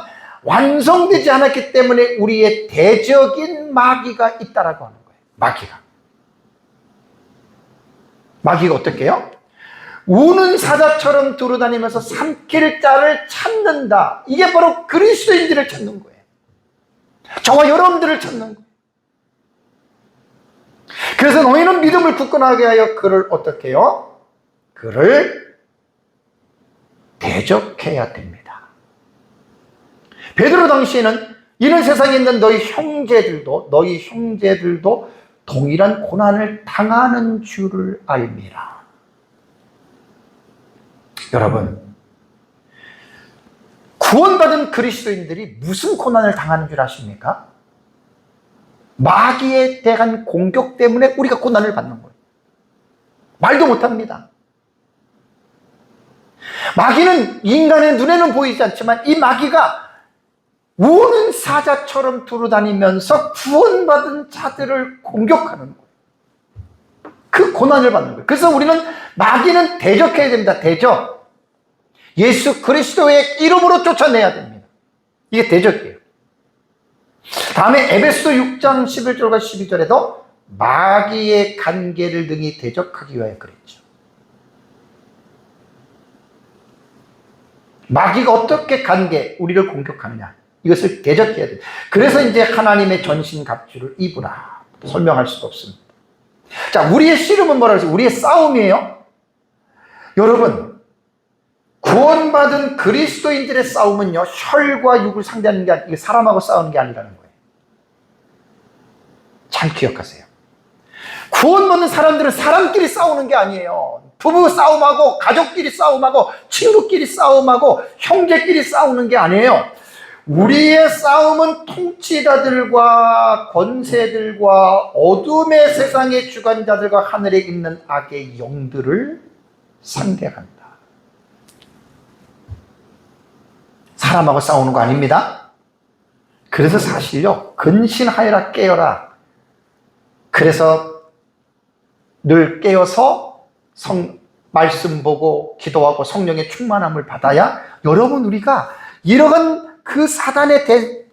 완성되지 않았기 때문에 우리의 대적인 마귀가 있다라고 하는 거예요. 마귀가 어떻게 해요? 우는 사자처럼 두루다니면서 삼킬 자를 찾는다. 이게 바로 그리스도인들을 찾는 거예요. 저와 여러분들을 찾는 거예요. 그래서 너희는 믿음을 굳건하게 하여 그를 어떻게 해요? 그를 대적해야 됩니다. 베드로 당시에는 이런 세상에 있는 너희 형제들도 동일한 고난을 당하는 줄을 알미라. 여러분, 구원받은 그리스도인들이 무슨 고난을 당하는 줄 아십니까? 마귀에 대한 공격 때문에 우리가 고난을 받는 거예요. 말도 못합니다. 마귀는 인간의 눈에는 보이지 않지만 이 마귀가 우는 사자처럼 두루다니면서 구원받은 자들을 공격하는 거예요. 그 고난을 받는 거예요. 그래서 우리는 마귀는 대적해야 됩니다. 대적. 예수 그리스도의 이름으로 쫓아내야 됩니다. 이게 대적이에요. 다음에 에베소서 6장 11절과 12절에도 마귀의 관계를 능히 대적하기 위하여 그랬죠. 마귀가 어떻게 우리를 공격하느냐, 이것을 대적해야 돼요. 그래서 이제 하나님의 전신갑주를 입으라, 설명할 수도 없습니다. 자, 우리의 씨름은 뭐라고 했어요? 우리의 싸움이에요. 여러분, 구원받은 그리스도인들의 싸움은요, 혈과 육을 상대하는 게 아니라 사람하고 싸우는 게 아니라는 거예요. 잘 기억하세요. 구원받는 사람들은 사람끼리 싸우는 게 아니에요. 부부 싸움하고 가족끼리 싸움하고 친구끼리 싸움하고 형제끼리 싸우는 게 아니에요. 우리의 싸움은 통치자들과 권세들과 어둠의 세상의 주관자들과 하늘에 있는 악의 영들을 상대한다. 사람하고 싸우는 거 아닙니다. 그래서 사실요, 근신하여라, 깨어라. 그래서 늘 깨어서 말씀 보고 기도하고 성령의 충만함을 받아야 여러분, 우리가 이러한 그 사단의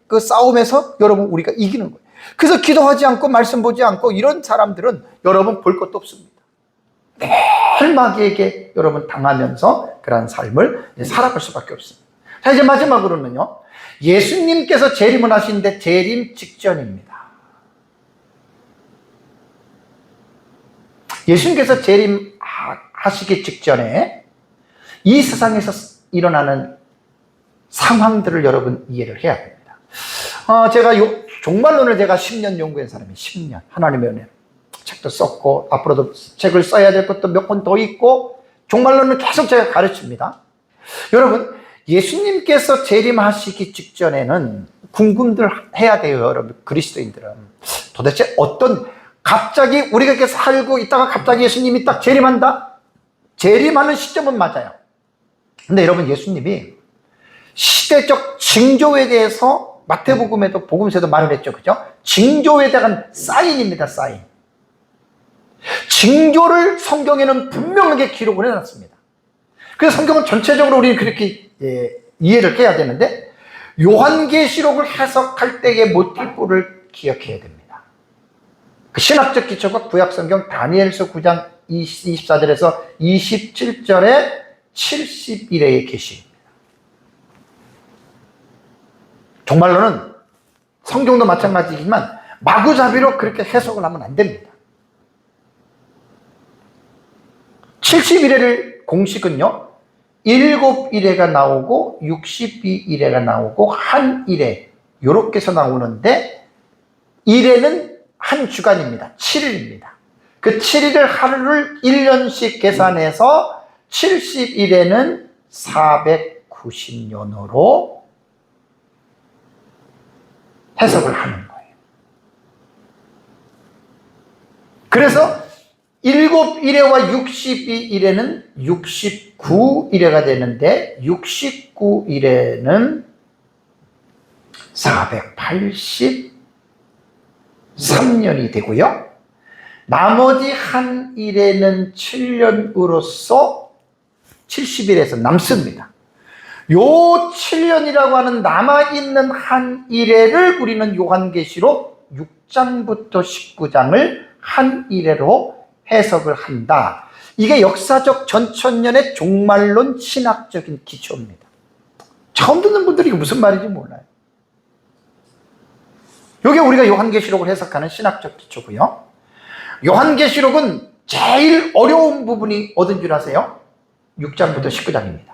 그 싸움에서 여러분, 우리가 이기는 거예요. 그래서 기도하지 않고 말씀 보지 않고 이런 사람들은 여러분 볼 것도 없습니다. 매일 마귀에게 여러분 당하면서 그러한 삶을 살아갈 수밖에 없습니다. 자, 이제 마지막으로는요, 예수님께서 재림을 하시는데 재림 직전입니다. 예수님께서 재림하시기 직전에 이 세상에서 일어나는 상황들을 여러분 이해를 해야 됩니다. 제가 종말론을 제가 10년 연구한 사람이 10년 하나님의 은혜, 책도 썼고 앞으로도 책을 써야 될 것도 몇 권 더 있고 종말론을 계속 제가 가르칩니다. 여러분, 예수님께서 재림하시기 직전에는 궁금들 해야 돼요. 여러분, 그리스도인들은 도대체 갑자기 우리가 이렇게 살고 있다가 갑자기 예수님이 딱 재림한다? 재림하는 시점은 맞아요. 근데 여러분, 예수님이 시대적 징조에 대해서 마태복음에도 복음서에도 말을 했죠. 그죠? 징조에 대한 사인입니다. 사인. 징조를 성경에는 분명하게 기록을 해놨습니다. 그래서 성경은 전체적으로 우리는 그렇게 이해를 해야 되는데, 요한계시록을 해석할 때의 모티프를 기억해야 됩니다. 그 신학적 기초가 구약성경 다니엘서 9장 24절에서 27절에 71회의 계시입니다. 종말로는 성경도 마찬가지지만 마구잡이로 그렇게 해석을 하면 안 됩니다. 71회를 공식은요, 7일회가 나오고 62일회가 나오고 한 일회, 요렇게 해서 나오는데, 일회는 한 주간입니다. 7일입니다. 그 7일을 하루를 1년씩 계산해서 70일에는 490년으로 해석을 하는 거예요. 그래서 7일에와 62일에는 69일에가 되는데, 69일에는 483년이 되고요. 나머지 한 일에는 7년으로서 70일에서 남습니다. 요 7년이라고 하는 남아있는 한 일회를 우리는 요한계시록 6장부터 19장을 한 일회로 해석을 한다. 이게 역사적 전천년의 종말론 신학적인 기초입니다. 처음 듣는 분들이 이게 무슨 말인지 몰라요. 이게 우리가 요한계시록을 해석하는 신학적 기초고요. 요한계시록은 제일 어려운 부분이 어딘 줄 아세요? 6장부터 19장입니다.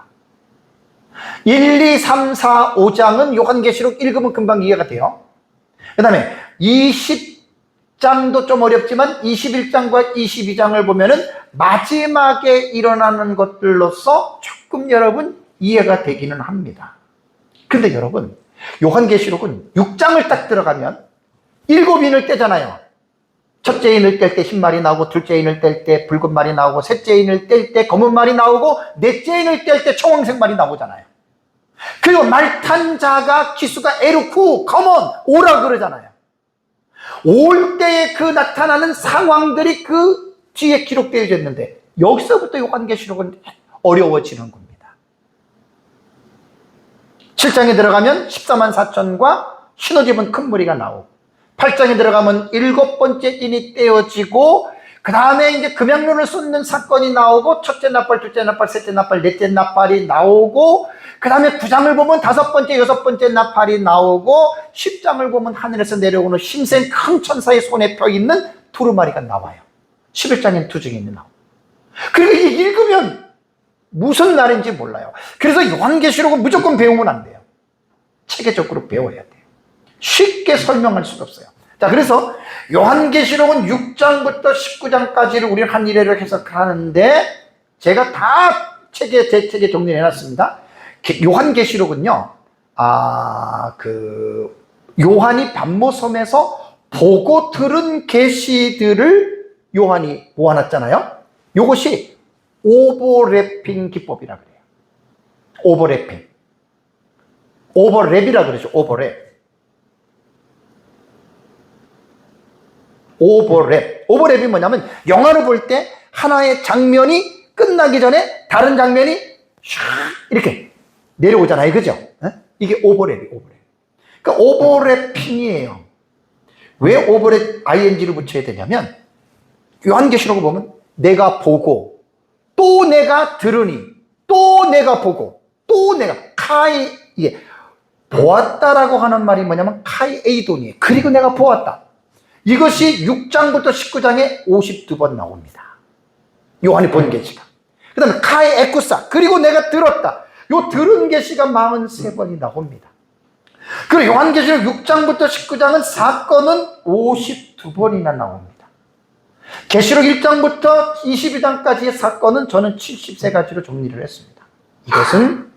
1, 2, 3, 4, 5장은 요한계시록 읽으면 금방 이해가 돼요. 그 다음에 20장도 좀 어렵지만 21장과 22장을 보면은 마지막에 일어나는 것들로서 조금 여러분 이해가 되기는 합니다. 근데 여러분, 요한계시록은 6장을 딱 들어가면 7인을 떼잖아요. 첫째 인을 뗄 때 흰 말이 나오고, 둘째 인을 뗄 때 붉은 말이 나오고, 셋째 인을 뗄 때 검은 말이 나오고, 넷째 인을 뗄 때 청황색 말이 나오잖아요. 그리고 말 탄 자가 기수가 에르쿠, 컴온, 오라 그러잖아요. 올 때에 그 나타나는 상황들이 그 뒤에 기록되어 있는데, 여기서부터 요한계시록은 어려워지는 겁니다. 7장에 들어가면 14만 4천과 신호집은 큰 무리가 나오고, 8장에 들어가면 7번째 인이 떼어지고, 그 다음에 이제 금양론을 쏟는 사건이 나오고, 첫째 나팔, 둘째 나팔, 셋째 나팔, 넷째 나팔이 나오고, 그 다음에 9장을 보면 5번째, 6번째 나팔이 나오고, 10장을 보면 하늘에서 내려오는 힘센 큰 천사의 손에 펴 있는 두루마리가 나와요. 11장에는 두 증인이 나오고. 그리고 이게 읽으면 무슨 날인지 몰라요. 그래서 요한계시록은 무조건 배우면 안 돼요. 체계적으로 배워야 돼요. 쉽게 설명할 수가 없어요. 자, 그래서 요한계시록은 6장부터 19장까지를 우리는 한 일회로 해석하는데, 제가 다 제 책에 정리해 놨습니다. 요한계시록은요, 요한이 반모섬에서 보고 들은 계시들을 요한이 모아놨잖아요. 요것이 오버래핑 기법이라 그래요. 오버래핑. 오버랩이라 그러죠. 오버랩. 오버랩이 뭐냐면, 영화를 볼 때 하나의 장면이 끝나기 전에 다른 장면이 샥 이렇게 내려오잖아요. 그죠? 이게 오버랩이 오버랩. 그러니까 오버래핑이에요. 왜 오버랩 ing를 붙여야 되냐면, 요한계시록을 보면 내가 보고 또 내가 들으니 또 내가 보고 또 내가 이게 보았다라고 하는 말이 뭐냐면 카이 에이돈이에요. 그리고 내가 보았다. 이것이 6장부터 19장에 52번 나옵니다. 요한이 본 계시가. 그 다음에 카이 에쿠사, 그리고 내가 들었다. 요 들은 계시가 43번이 나옵니다. 그리고 요한계시록 6장부터 19장은 사건은 52번이나 나옵니다. 계시록 1장부터 22장까지의 사건은 저는 73가지로 정리를 했습니다. 이것은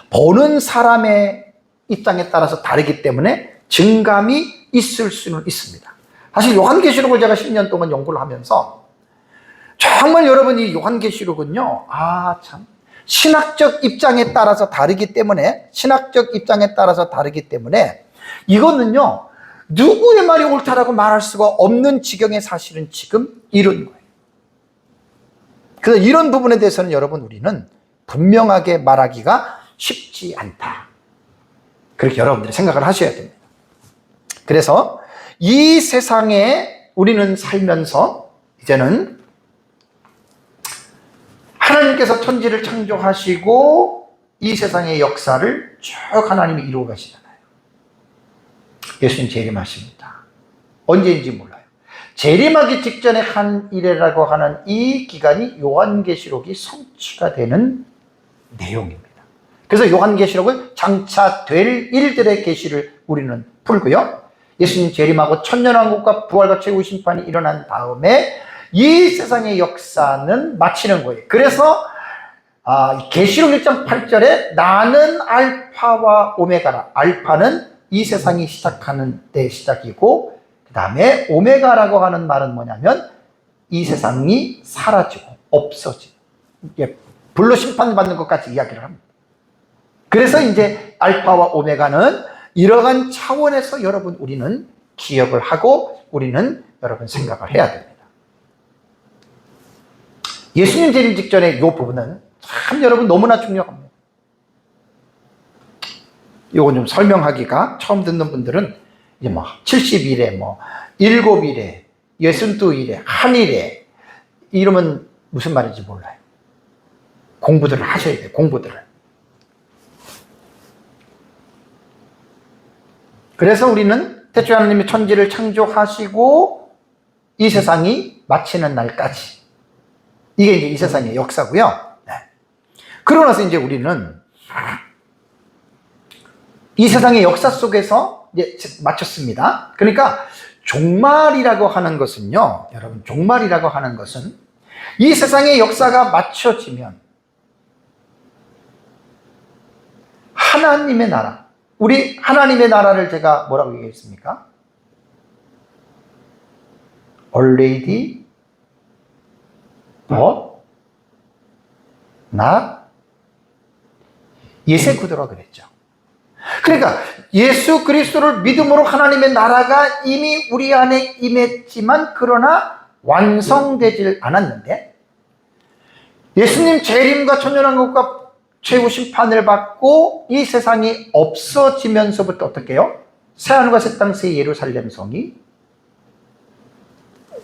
보는 사람의 입장에 따라서 다르기 때문에 증감이 있을 수는 있습니다. 사실 요한계시록을 제가 10년 동안 연구를 하면서 정말 여러분, 이 요한계시록은요, 참 신학적 입장에 따라서 다르기 때문에 이거는요, 누구의 말이 옳다라고 말할 수가 없는 지경에 사실은 지금 이런 거예요. 그래서 이런 부분에 대해서는 여러분, 우리는 분명하게 말하기가 쉽지 않다, 그렇게 여러분들이 생각을 하셔야 됩니다. 그래서 이 세상에 우리는 살면서 이제는 하나님께서 천지를 창조하시고 이 세상의 역사를 쭉 하나님이 이루어 가시잖아요. 예수님 재림하십니다. 언제인지 몰라요. 재림하기 직전에 한 일이라고 하는 이 기간이 요한계시록이 성취가 되는 내용입니다. 그래서 요한계시록은 장차 될 일들의 계시를 우리는 풀고요, 예수님 재림하고 천년왕국과 부활과 최후의 심판이 일어난 다음에 이 세상의 역사는 마치는 거예요. 그래서 계시록 1장 8절에 나는 알파와 오메가라. 알파는 이 세상이 시작하는 때 시작이고, 그 다음에 오메가라고 하는 말은 뭐냐면 이 세상이 사라지고 없어지고, 불로 심판받는 것까지 이야기를 합니다. 그래서 이제 알파와 오메가는 이러한 차원에서 여러분, 우리는 기억을 하고 우리는 여러분 생각을 해야 됩니다. 예수님 재림 직전에 이 부분은 참 여러분 너무나 중요합니다. 이건 좀 설명하기가, 처음 듣는 분들은 이제 70일에 7일에 62일에 한일에 이러면 무슨 말인지 몰라요. 공부들을 하셔야 돼요. 공부들을. 그래서 우리는 태초에 하나님이 천지를 창조하시고 이 세상이 마치는 날까지, 이게 이제 이 세상의 역사고요. 그러고 나서 이제 우리는 이 세상의 역사 속에서 이제 마쳤습니다. 그러니까 종말이라고 하는 것은요, 여러분, 종말이라고 하는 것은 이 세상의 역사가 마쳐지면 하나님의 나라, 우리 하나님의 나라를 제가 뭐라고 얘기했습니까? Already but not yet 구도라고 그랬죠. 그러니까 예수 그리스도를 믿음으로 하나님의 나라가 이미 우리 안에 임했지만 그러나 완성되질 않았는데, 예수님 재림과 천년왕국과 최후 심판을 받고 이 세상이 없어지면서부터 어떻게 해요? 새하늘과 새 땅 새 예루살렘 성이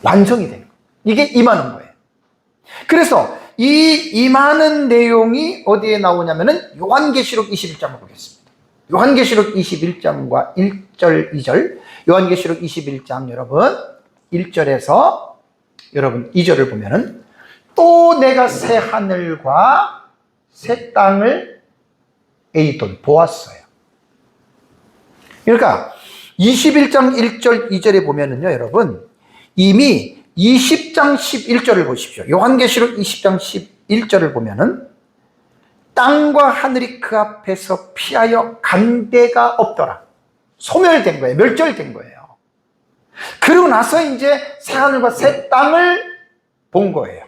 완성이 되는 거예요. 이게 임하는 거예요. 그래서 이 임하는 내용이 어디에 나오냐면은 요한계시록 21장을 보겠습니다. 요한계시록 21장과 1절, 2절. 요한계시록 21장 여러분 1절에서 여러분 2절을 보면은 또 내가 새 하늘과 새 땅을 에이돈 보았어요. 그러니까 21장 1절 2절에 보면은요 여러분 이미 20장 11절을 보십시오. 요한계시록 20장 11절을 보면은 땅과 하늘이 그 앞에서 피하여 간데가 없더라. 소멸된 거예요. 멸절된 거예요. 그러고 나서 이제 새 하늘과 새 땅을 본 거예요.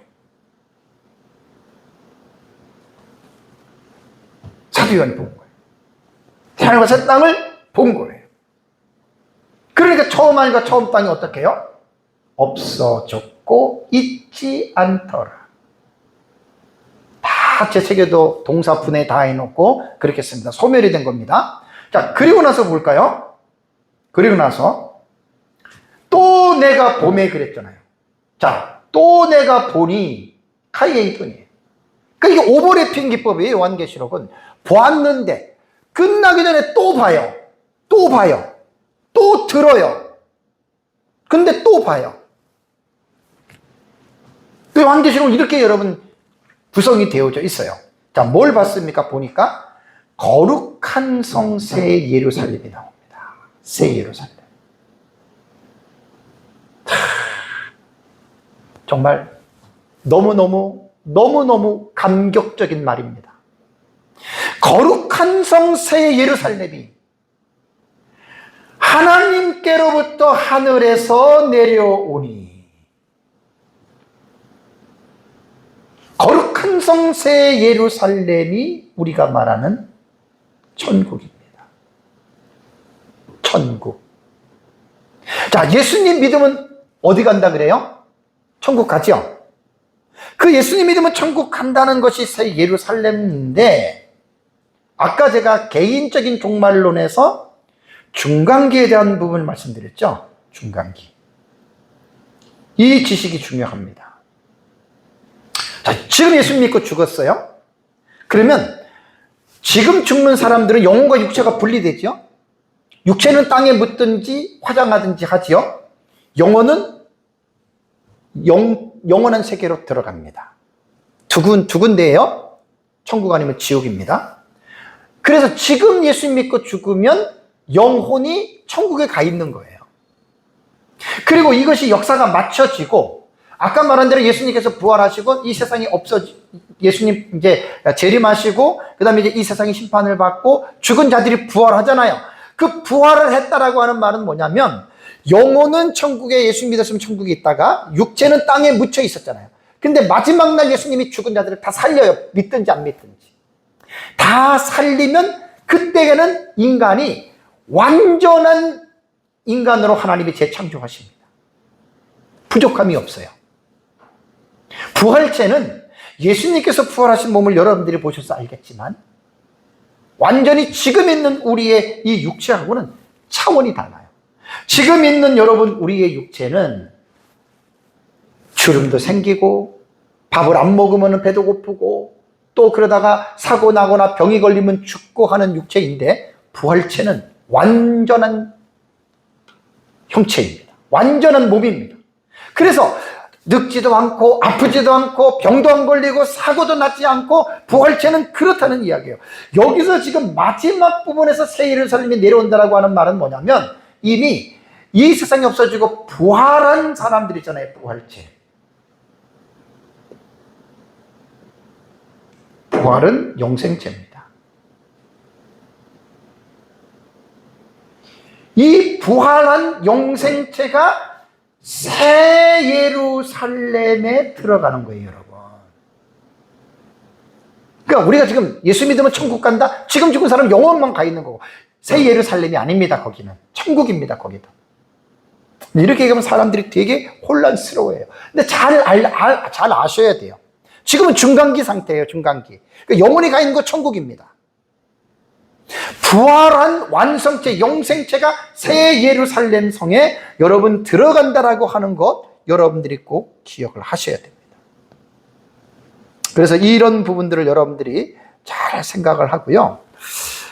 사도 요한이 본 거예요. 새 하늘과 새 땅을 본 거예요. 그러니까 처음 하늘과 처음 땅이 어떻게 해요? 없어졌고 있지 않더라. 다 제 책에도 동사 분해 다 해놓고 그렇게 씁니다. 소멸이 된 겁니다. 자, 그리고 나서 볼까요? 그리고 나서 또 내가 봄에 그랬잖아요. 자, 또 내가 보니 카이에이톤이에요. 그러니까 이게 오버래핑 기법이에요. 요한계시록은 보았는데 끝나기 전에 또 봐요. 또 봐요. 또 들어요. 근데 또 봐요. 그 요한계시록은 이렇게 여러분 구성이 되어져 있어요. 자, 뭘 봤습니까? 보니까 거룩한 성 새 예루살렘이 나옵니다. 새 예루살렘. 정말 너무너무 감격적인 말입니다. 거룩한 성 새 예루살렘이 하나님께로부터 하늘에서 내려오니 거룩한 성 새 예루살렘이 우리가 말하는 천국입니다. 천국. 자, 예수님 믿으면 어디 간다 그래요? 천국 가죠? 그 예수님 믿으면 천국 간다는 것이 새 예루살렘인데 아까 제가 개인적인 종말론에서 중간기에 대한 부분을 말씀드렸죠? 중간기. 이 지식이 중요합니다. 자, 지금 예수 믿고 죽었어요? 그러면 지금 죽는 사람들은 영혼과 육체가 분리되죠? 육체는 땅에 묻든지 화장하든지 하지요? 영혼은 영원한 세계로 들어갑니다. 두 군데예요. 천국 아니면 지옥입니다. 그래서 지금 예수 믿고 죽으면 영혼이 천국에 가 있는 거예요. 그리고 이것이 역사가 맞춰지고 아까 말한 대로 예수님께서 부활하시고 이 세상이 예수님 이제 재림하시고 그 다음에 이제 이 세상이 심판을 받고 죽은 자들이 부활하잖아요. 그 부활을 했다라고 하는 말은 뭐냐면 영혼은 천국에 예수 믿었으면 천국에 있다가 육체는 땅에 묻혀 있었잖아요. 근데 마지막 날 예수님이 죽은 자들을 다 살려요. 믿든지 안 믿든지. 다 살리면 그때에는 인간이 완전한 인간으로 하나님이 재창조하십니다. 부족함이 없어요. 부활체는 예수님께서 부활하신 몸을 여러분들이 보셔서 알겠지만 완전히 지금 있는 우리의 이 육체하고는 차원이 달라요. 지금 있는 여러분 우리의 육체는 주름도 생기고 밥을 안 먹으면 배도 고프고 또 그러다가 사고 나거나 병이 걸리면 죽고 하는 육체인데 부활체는 완전한 형체입니다. 완전한 몸입니다. 그래서 늙지도 않고 아프지도 않고 병도 안 걸리고 사고도 나지 않고 부활체는 그렇다는 이야기예요. 여기서 지금 마지막 부분에서 새 예루살렘이 내려온다라고 하는 말은 뭐냐면 이미 이 세상이 없어지고 부활한 사람들 있잖아요. 부활체. 부활은 영생체입니다. 이 부활한 영생체가 새 예루살렘에 들어가는 거예요, 여러분. 그러니까 우리가 지금 예수 믿으면 천국 간다? 지금 죽은 사람 영원만 가 있는 거고 새 예루살렘이 아닙니다, 거기는. 천국입니다, 거기도. 이렇게 얘기하면 사람들이 되게 혼란스러워해요. 근데 잘 아셔야 돼요. 지금은 중간기 상태예요, 중간기. 그러니까 영혼이 가 있는 거 천국입니다. 부활한 완성체, 영생체가 새 예루살렘 성에 여러분 들어간다라고 하는 것 여러분들이 꼭 기억을 하셔야 됩니다. 그래서 이런 부분들을 여러분들이 잘 생각을 하고요.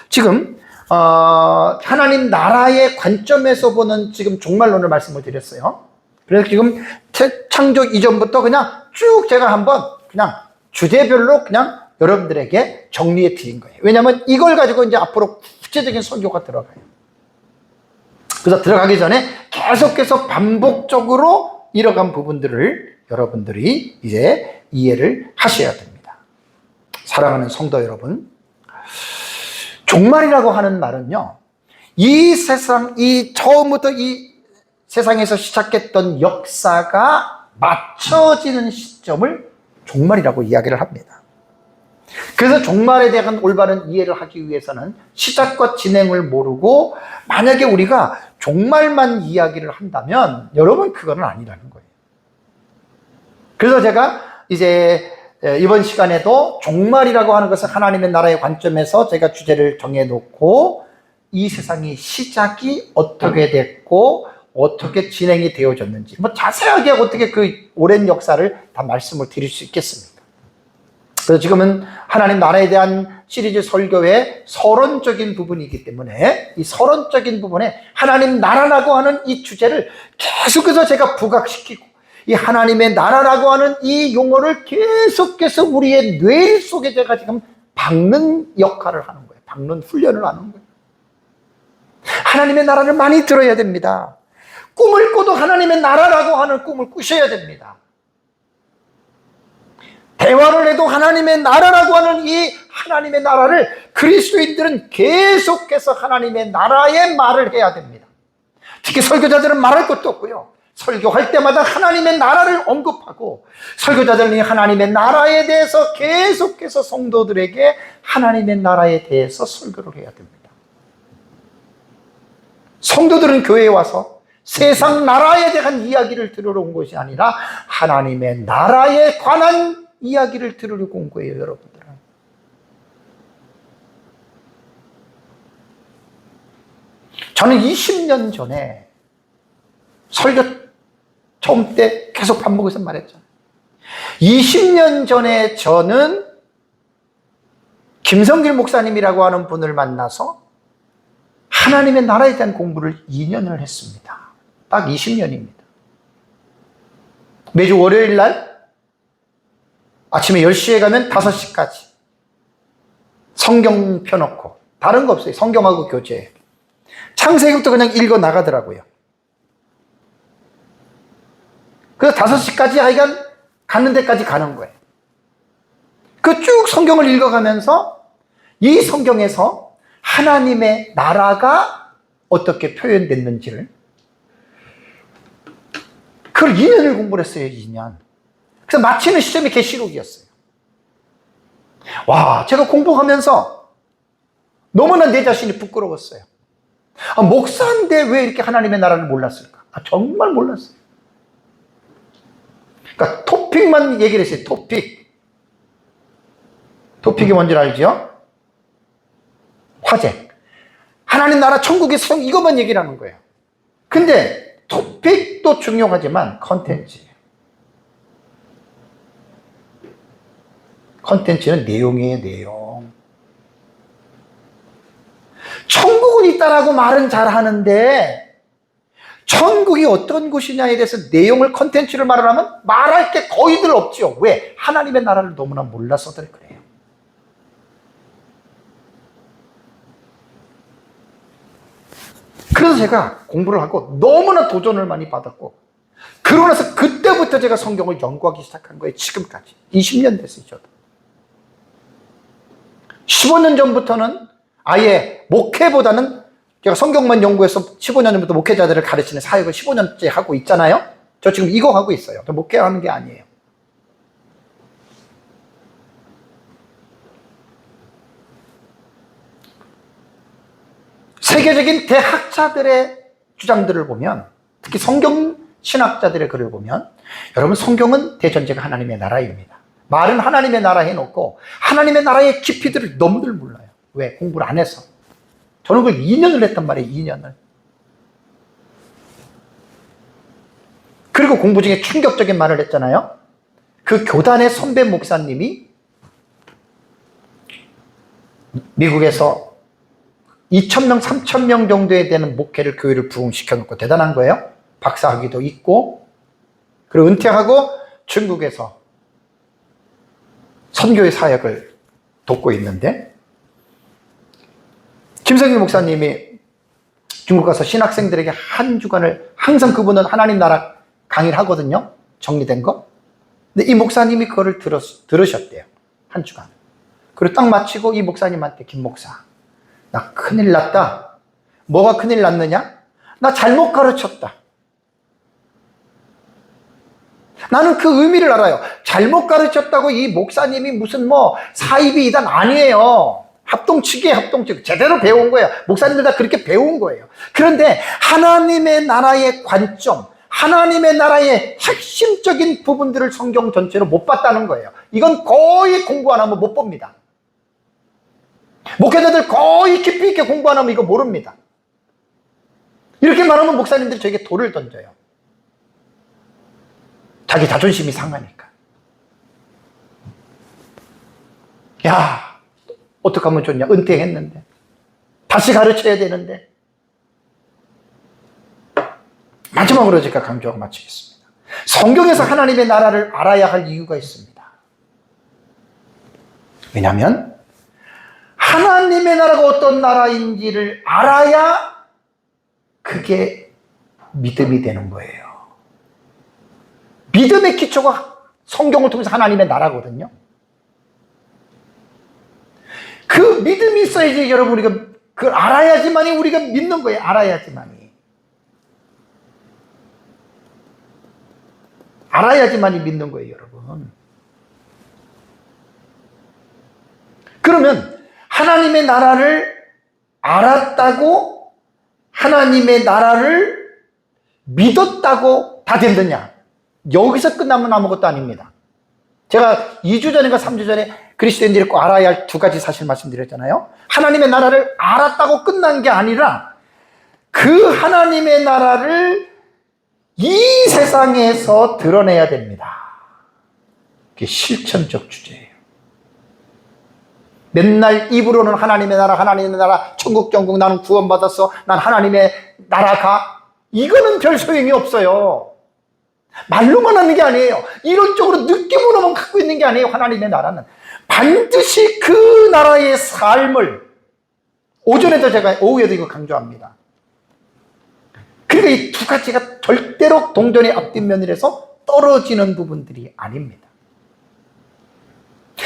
지금 하나님 나라의 관점에서 보는 지금 종말론을 말씀을 드렸어요. 그래서 지금 창조 이전부터 그냥 쭉 제가 한번 그냥 주제별로 그냥 여러분들에게 정리해 드린 거예요. 왜냐하면 이걸 가지고 이제 앞으로 구체적인 설교가 들어가요. 그래서 들어가기 전에 계속해서 반복적으로 이러한 부분들을 여러분들이 이제 이해를 하셔야 됩니다. 사랑하는 성도 여러분, 종말이라고 하는 말은요, 이 세상, 이 처음부터 이 세상에서 시작했던 역사가 맞춰지는 시점을 종말이라고 이야기를 합니다. 그래서 종말에 대한 올바른 이해를 하기 위해서는 시작과 진행을 모르고 만약에 우리가 종말만 이야기를 한다면 여러분 그거는 아니라는 거예요. 그래서 제가 이제 이번 시간에도 종말이라고 하는 것은 하나님의 나라의 관점에서 제가 주제를 정해놓고 이 세상의 시작이 어떻게 됐고 어떻게 진행이 되어졌는지 뭐 자세하게 어떻게 그 오랜 역사를 다 말씀을 드릴 수 있겠습니까? 그래서 지금은 하나님 나라에 대한 시리즈 설교의 서론적인 부분이기 때문에 이 서론적인 부분에 하나님 나라라고 하는 이 주제를 계속해서 제가 부각시키고 이 하나님의 나라라고 하는 이 용어를 계속해서 우리의 뇌 속에 제가 지금 박는 역할을 하는 거예요. 박는 훈련을 하는 거예요. 하나님의 나라를 많이 들어야 됩니다. 꿈을 꿔도 하나님의 나라라고 하는 꿈을 꾸셔야 됩니다. 대화를 해도 하나님의 나라라고 하는 이 하나님의 나라를 그리스도인들은 계속해서 하나님의 나라의 말을 해야 됩니다. 특히 설교자들은 말할 것도 없고요. 설교할 때마다 하나님의 나라를 언급하고 설교자들은 하나님의 나라에 대해서 계속해서 성도들에게 하나님의 나라에 대해서 설교를 해야 됩니다. 성도들은 교회에 와서 세상 나라에 대한 이야기를 들으러 온 것이 아니라 하나님의 나라에 관한 이야기를 들으려고 온 거예요, 여러분들은. 저는 20년 전에 설교 처음 때 계속 반복해서 말했잖아요. 20년 전에 저는 김성길 목사님이라고 하는 분을 만나서 하나님의 나라에 대한 공부를 2년을 했습니다. 딱 20년입니다. 매주 월요일 날 아침에 10시에 가면 5시까지 성경 펴놓고 다른 거 없어요. 성경하고 교제. 창세기부터 그냥 읽어 나가더라고요. 그래서 5시까지 하여간 가는 데까지 가는 거예요. 그 쭉 성경을 읽어가면서 이 성경에서 하나님의 나라가 어떻게 표현됐는지를 그걸 2년을 공부를 했어요. 2년. 그래서 마치는 시점이 계시록이었어요. 와, 제가 공부하면서 너무나 내 자신이 부끄러웠어요. 목사인데 왜 이렇게 하나님의 나라를 몰랐을까? 정말 몰랐어요. 그러니까 토픽만 얘기를 했어요. 토픽이 뭔지 알죠? 화제. 하나님 나라 천국의 성 이것만 얘기를 하는 거예요. 근데 토픽도 중요하지만 컨텐츠예요. 컨텐츠는 내용이에요, 내용. 천국은 있다라고 말은 잘 하는데 천국이 어떤 곳이냐에 대해서 내용을 컨텐츠를 말을 하면 말할 게 거의들 없죠. 왜? 하나님의 나라를 너무나 몰라서들 그래요. 그래서 제가 공부를 하고 너무나 도전을 많이 받았고 그러고 나서 그때부터 제가 성경을 연구하기 시작한 거예요. 지금까지 20년 됐어요. 저도 15년 전부터는 아예 목회보다는 제가 성경만 연구해서 15년 전부터 목회자들을 가르치는 사역을 15년째 하고 있잖아요. 저 지금 이거 하고 있어요. 목회하는 게 아니에요. 세계적인 대학자들의 주장들을 보면 특히 성경 신학자들의 글을 보면 여러분 성경은 대전제가 하나님의 나라입니다. 말은 하나님의 나라 해놓고 하나님의 나라의 깊이들을 너무들 몰라요. 왜? 공부를 안 해서. 저는 그걸 2년을 했단 말이에요. 2년을. 그리고 공부 중에 충격적인 말을 했잖아요. 그 교단의 선배 목사님이 미국에서 2,000명, 3,000명 정도에 되는 목회를 교회를 부흥시켜 놓고 대단한 거예요. 박사학위도 있고, 그리고 은퇴하고 중국에서 선교의 사역을 돕고 있는데, 김성규 목사님이 중국 가서 신학생들에게 한 주간을 항상 그분은 하나님 나라 강의를 하거든요. 정리된 거. 근데 이 목사님이 그거를 들으셨대요. 한 주간. 그리고 딱 마치고 이 목사님한테, 김 목사, 나 큰일 났다. 뭐가 큰일 났느냐? 나 잘못 가르쳤다. 나는 그 의미를 알아요. 잘못 가르쳤다고 이 목사님이 무슨 뭐 사이비 이단 아니에요. 합동치기에 합동치기. 제대로 배운 거예요. 목사님들 다 그렇게 배운 거예요. 그런데 하나님의 나라의 관점, 하나님의 나라의 핵심적인 부분들을 성경 전체로 못 봤다는 거예요. 이건 거의 공부 안 하면 못 봅니다. 목회자들 거의 깊이 있게 공부 안 하면 이거 모릅니다. 이렇게 말하면 목사님들이 저에게 돌을 던져요. 자기 자존심이 상하니까. 야, 어떻게 하면 좋냐? 은퇴했는데. 다시 가르쳐야 되는데. 마지막으로 제가 강조하고 마치겠습니다. 성경에서 하나님의 나라를 알아야 할 이유가 있습니다. 왜냐하면 하나님의 나라가 어떤 나라인지를 알아야 그게 믿음이 되는 거예요. 믿음의 기초가 성경을 통해서 하나님의 나라거든요. 그 믿음이 있어야지 여러분 우리가 그걸 알아야지만이 우리가 믿는 거예요. 알아야지만이. 알아야지만이 믿는 거예요, 여러분. 그러면 하나님의 나라를 알았다고 하나님의 나라를 믿었다고 다 됐느냐? 여기서 끝나면 아무것도 아닙니다. 제가 2주 전인가 3주 전에 그리스도인들이 꼭 알아야 할 2가지 사실 말씀드렸잖아요. 하나님의 나라를 알았다고 끝난 게 아니라 그 하나님의 나라를 이 세상에서 드러내야 됩니다. 그게 실천적 주제예요. 맨날 입으로는 하나님의 나라, 천국 정국 나는 구원받았어, 난 하나님의 나라 가. 이거는 별 소용이 없어요. 말로만 하는 게 아니에요. 이론적으로 느낌으로만 갖고 있는 게 아니에요. 하나님의 나라는 반드시 그 나라의 삶을, 오전에도 제가 오후에도 이거 강조합니다. 그러니까 이 2가지가 절대로 동전의 앞뒷면이라서 떨어지는 부분들이 아닙니다.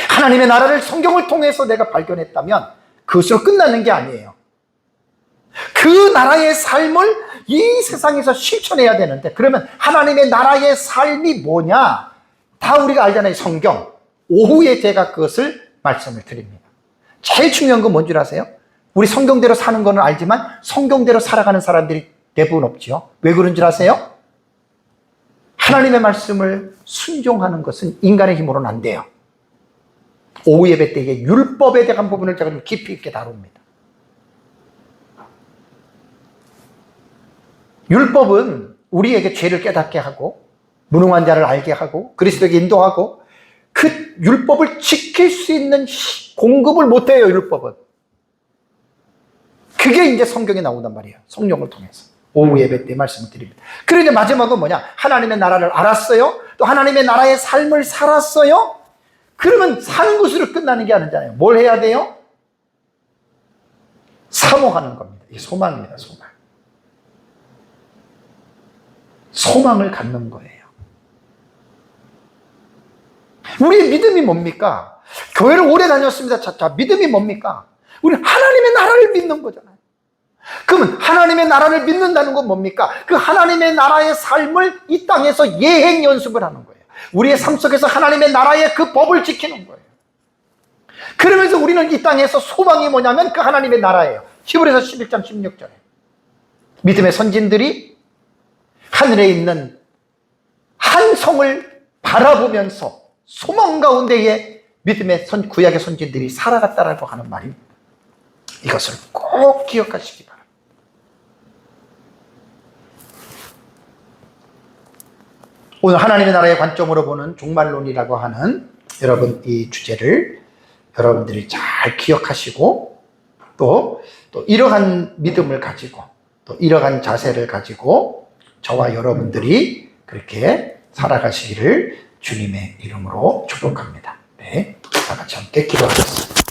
하나님의 나라를 성경을 통해서 내가 발견했다면 그것으로 끝나는 게 아니에요. 그 나라의 삶을 이 세상에서 실천해야 되는데, 그러면 하나님의 나라의 삶이 뭐냐? 다 우리가 알잖아요. 성경. 오후에 제가 그것을 말씀을 드립니다. 제일 중요한 건 뭔 줄 아세요? 우리 성경대로 사는 거는 알지만 성경대로 살아가는 사람들이 대부분 없지요. 왜 그런 줄 아세요? 하나님의 말씀을 순종하는 것은 인간의 힘으로는 안 돼요. 오후 예배 때 율법에 대한 부분을 제가 좀 깊이 있게 다룹니다. 율법은 우리에게 죄를 깨닫게 하고 무능한 자를 알게 하고 그리스도에게 인도하고, 그 율법을 지킬 수 있는 공급을 못해요. 율법은. 그게 이제 성경에 나온단 말이에요. 성령을 통해서. 오후 예배 때 말씀을 드립니다. 그런데 마지막은 뭐냐? 하나님의 나라를 알았어요. 또 하나님의 나라의 삶을 살았어요. 그러면 사는 것으로 끝나는 게 아니잖아요. 뭘 해야 돼요? 사모하는 겁니다. 이게 소망입니다. 소망. 소망을 갖는 거예요. 우리의 믿음이 뭡니까? 교회를 오래 다녔습니다. 자, 믿음이 뭡니까? 우리는 하나님의 나라를 믿는 거잖아요. 그러면 하나님의 나라를 믿는다는 건 뭡니까? 그 하나님의 나라의 삶을 이 땅에서 예행 연습을 하는 거예요. 우리의 삶 속에서 하나님의 나라의 그 법을 지키는 거예요. 그러면서 우리는 이 땅에서 소망이 뭐냐면 그 하나님의 나라예요. 히브리서 11장 16절에 믿음의 선진들이 하늘에 있는 한 성을 바라보면서 소망 가운데에 믿음의 구약의 선진들이 살아갔다라고 하는 말입니다. 이것을 꼭 기억하시기 바랍니다. 오늘 하나님의 나라의 관점으로 보는 종말론이라고 하는 여러분 이 주제를 여러분들이 잘 기억하시고 또 이러한 믿음을 가지고 또 이러한 자세를 가지고 저와 여러분들이 그렇게 살아가시기를 주님의 이름으로 축복합니다. 네, 다 같이 함께 기도하겠습니다.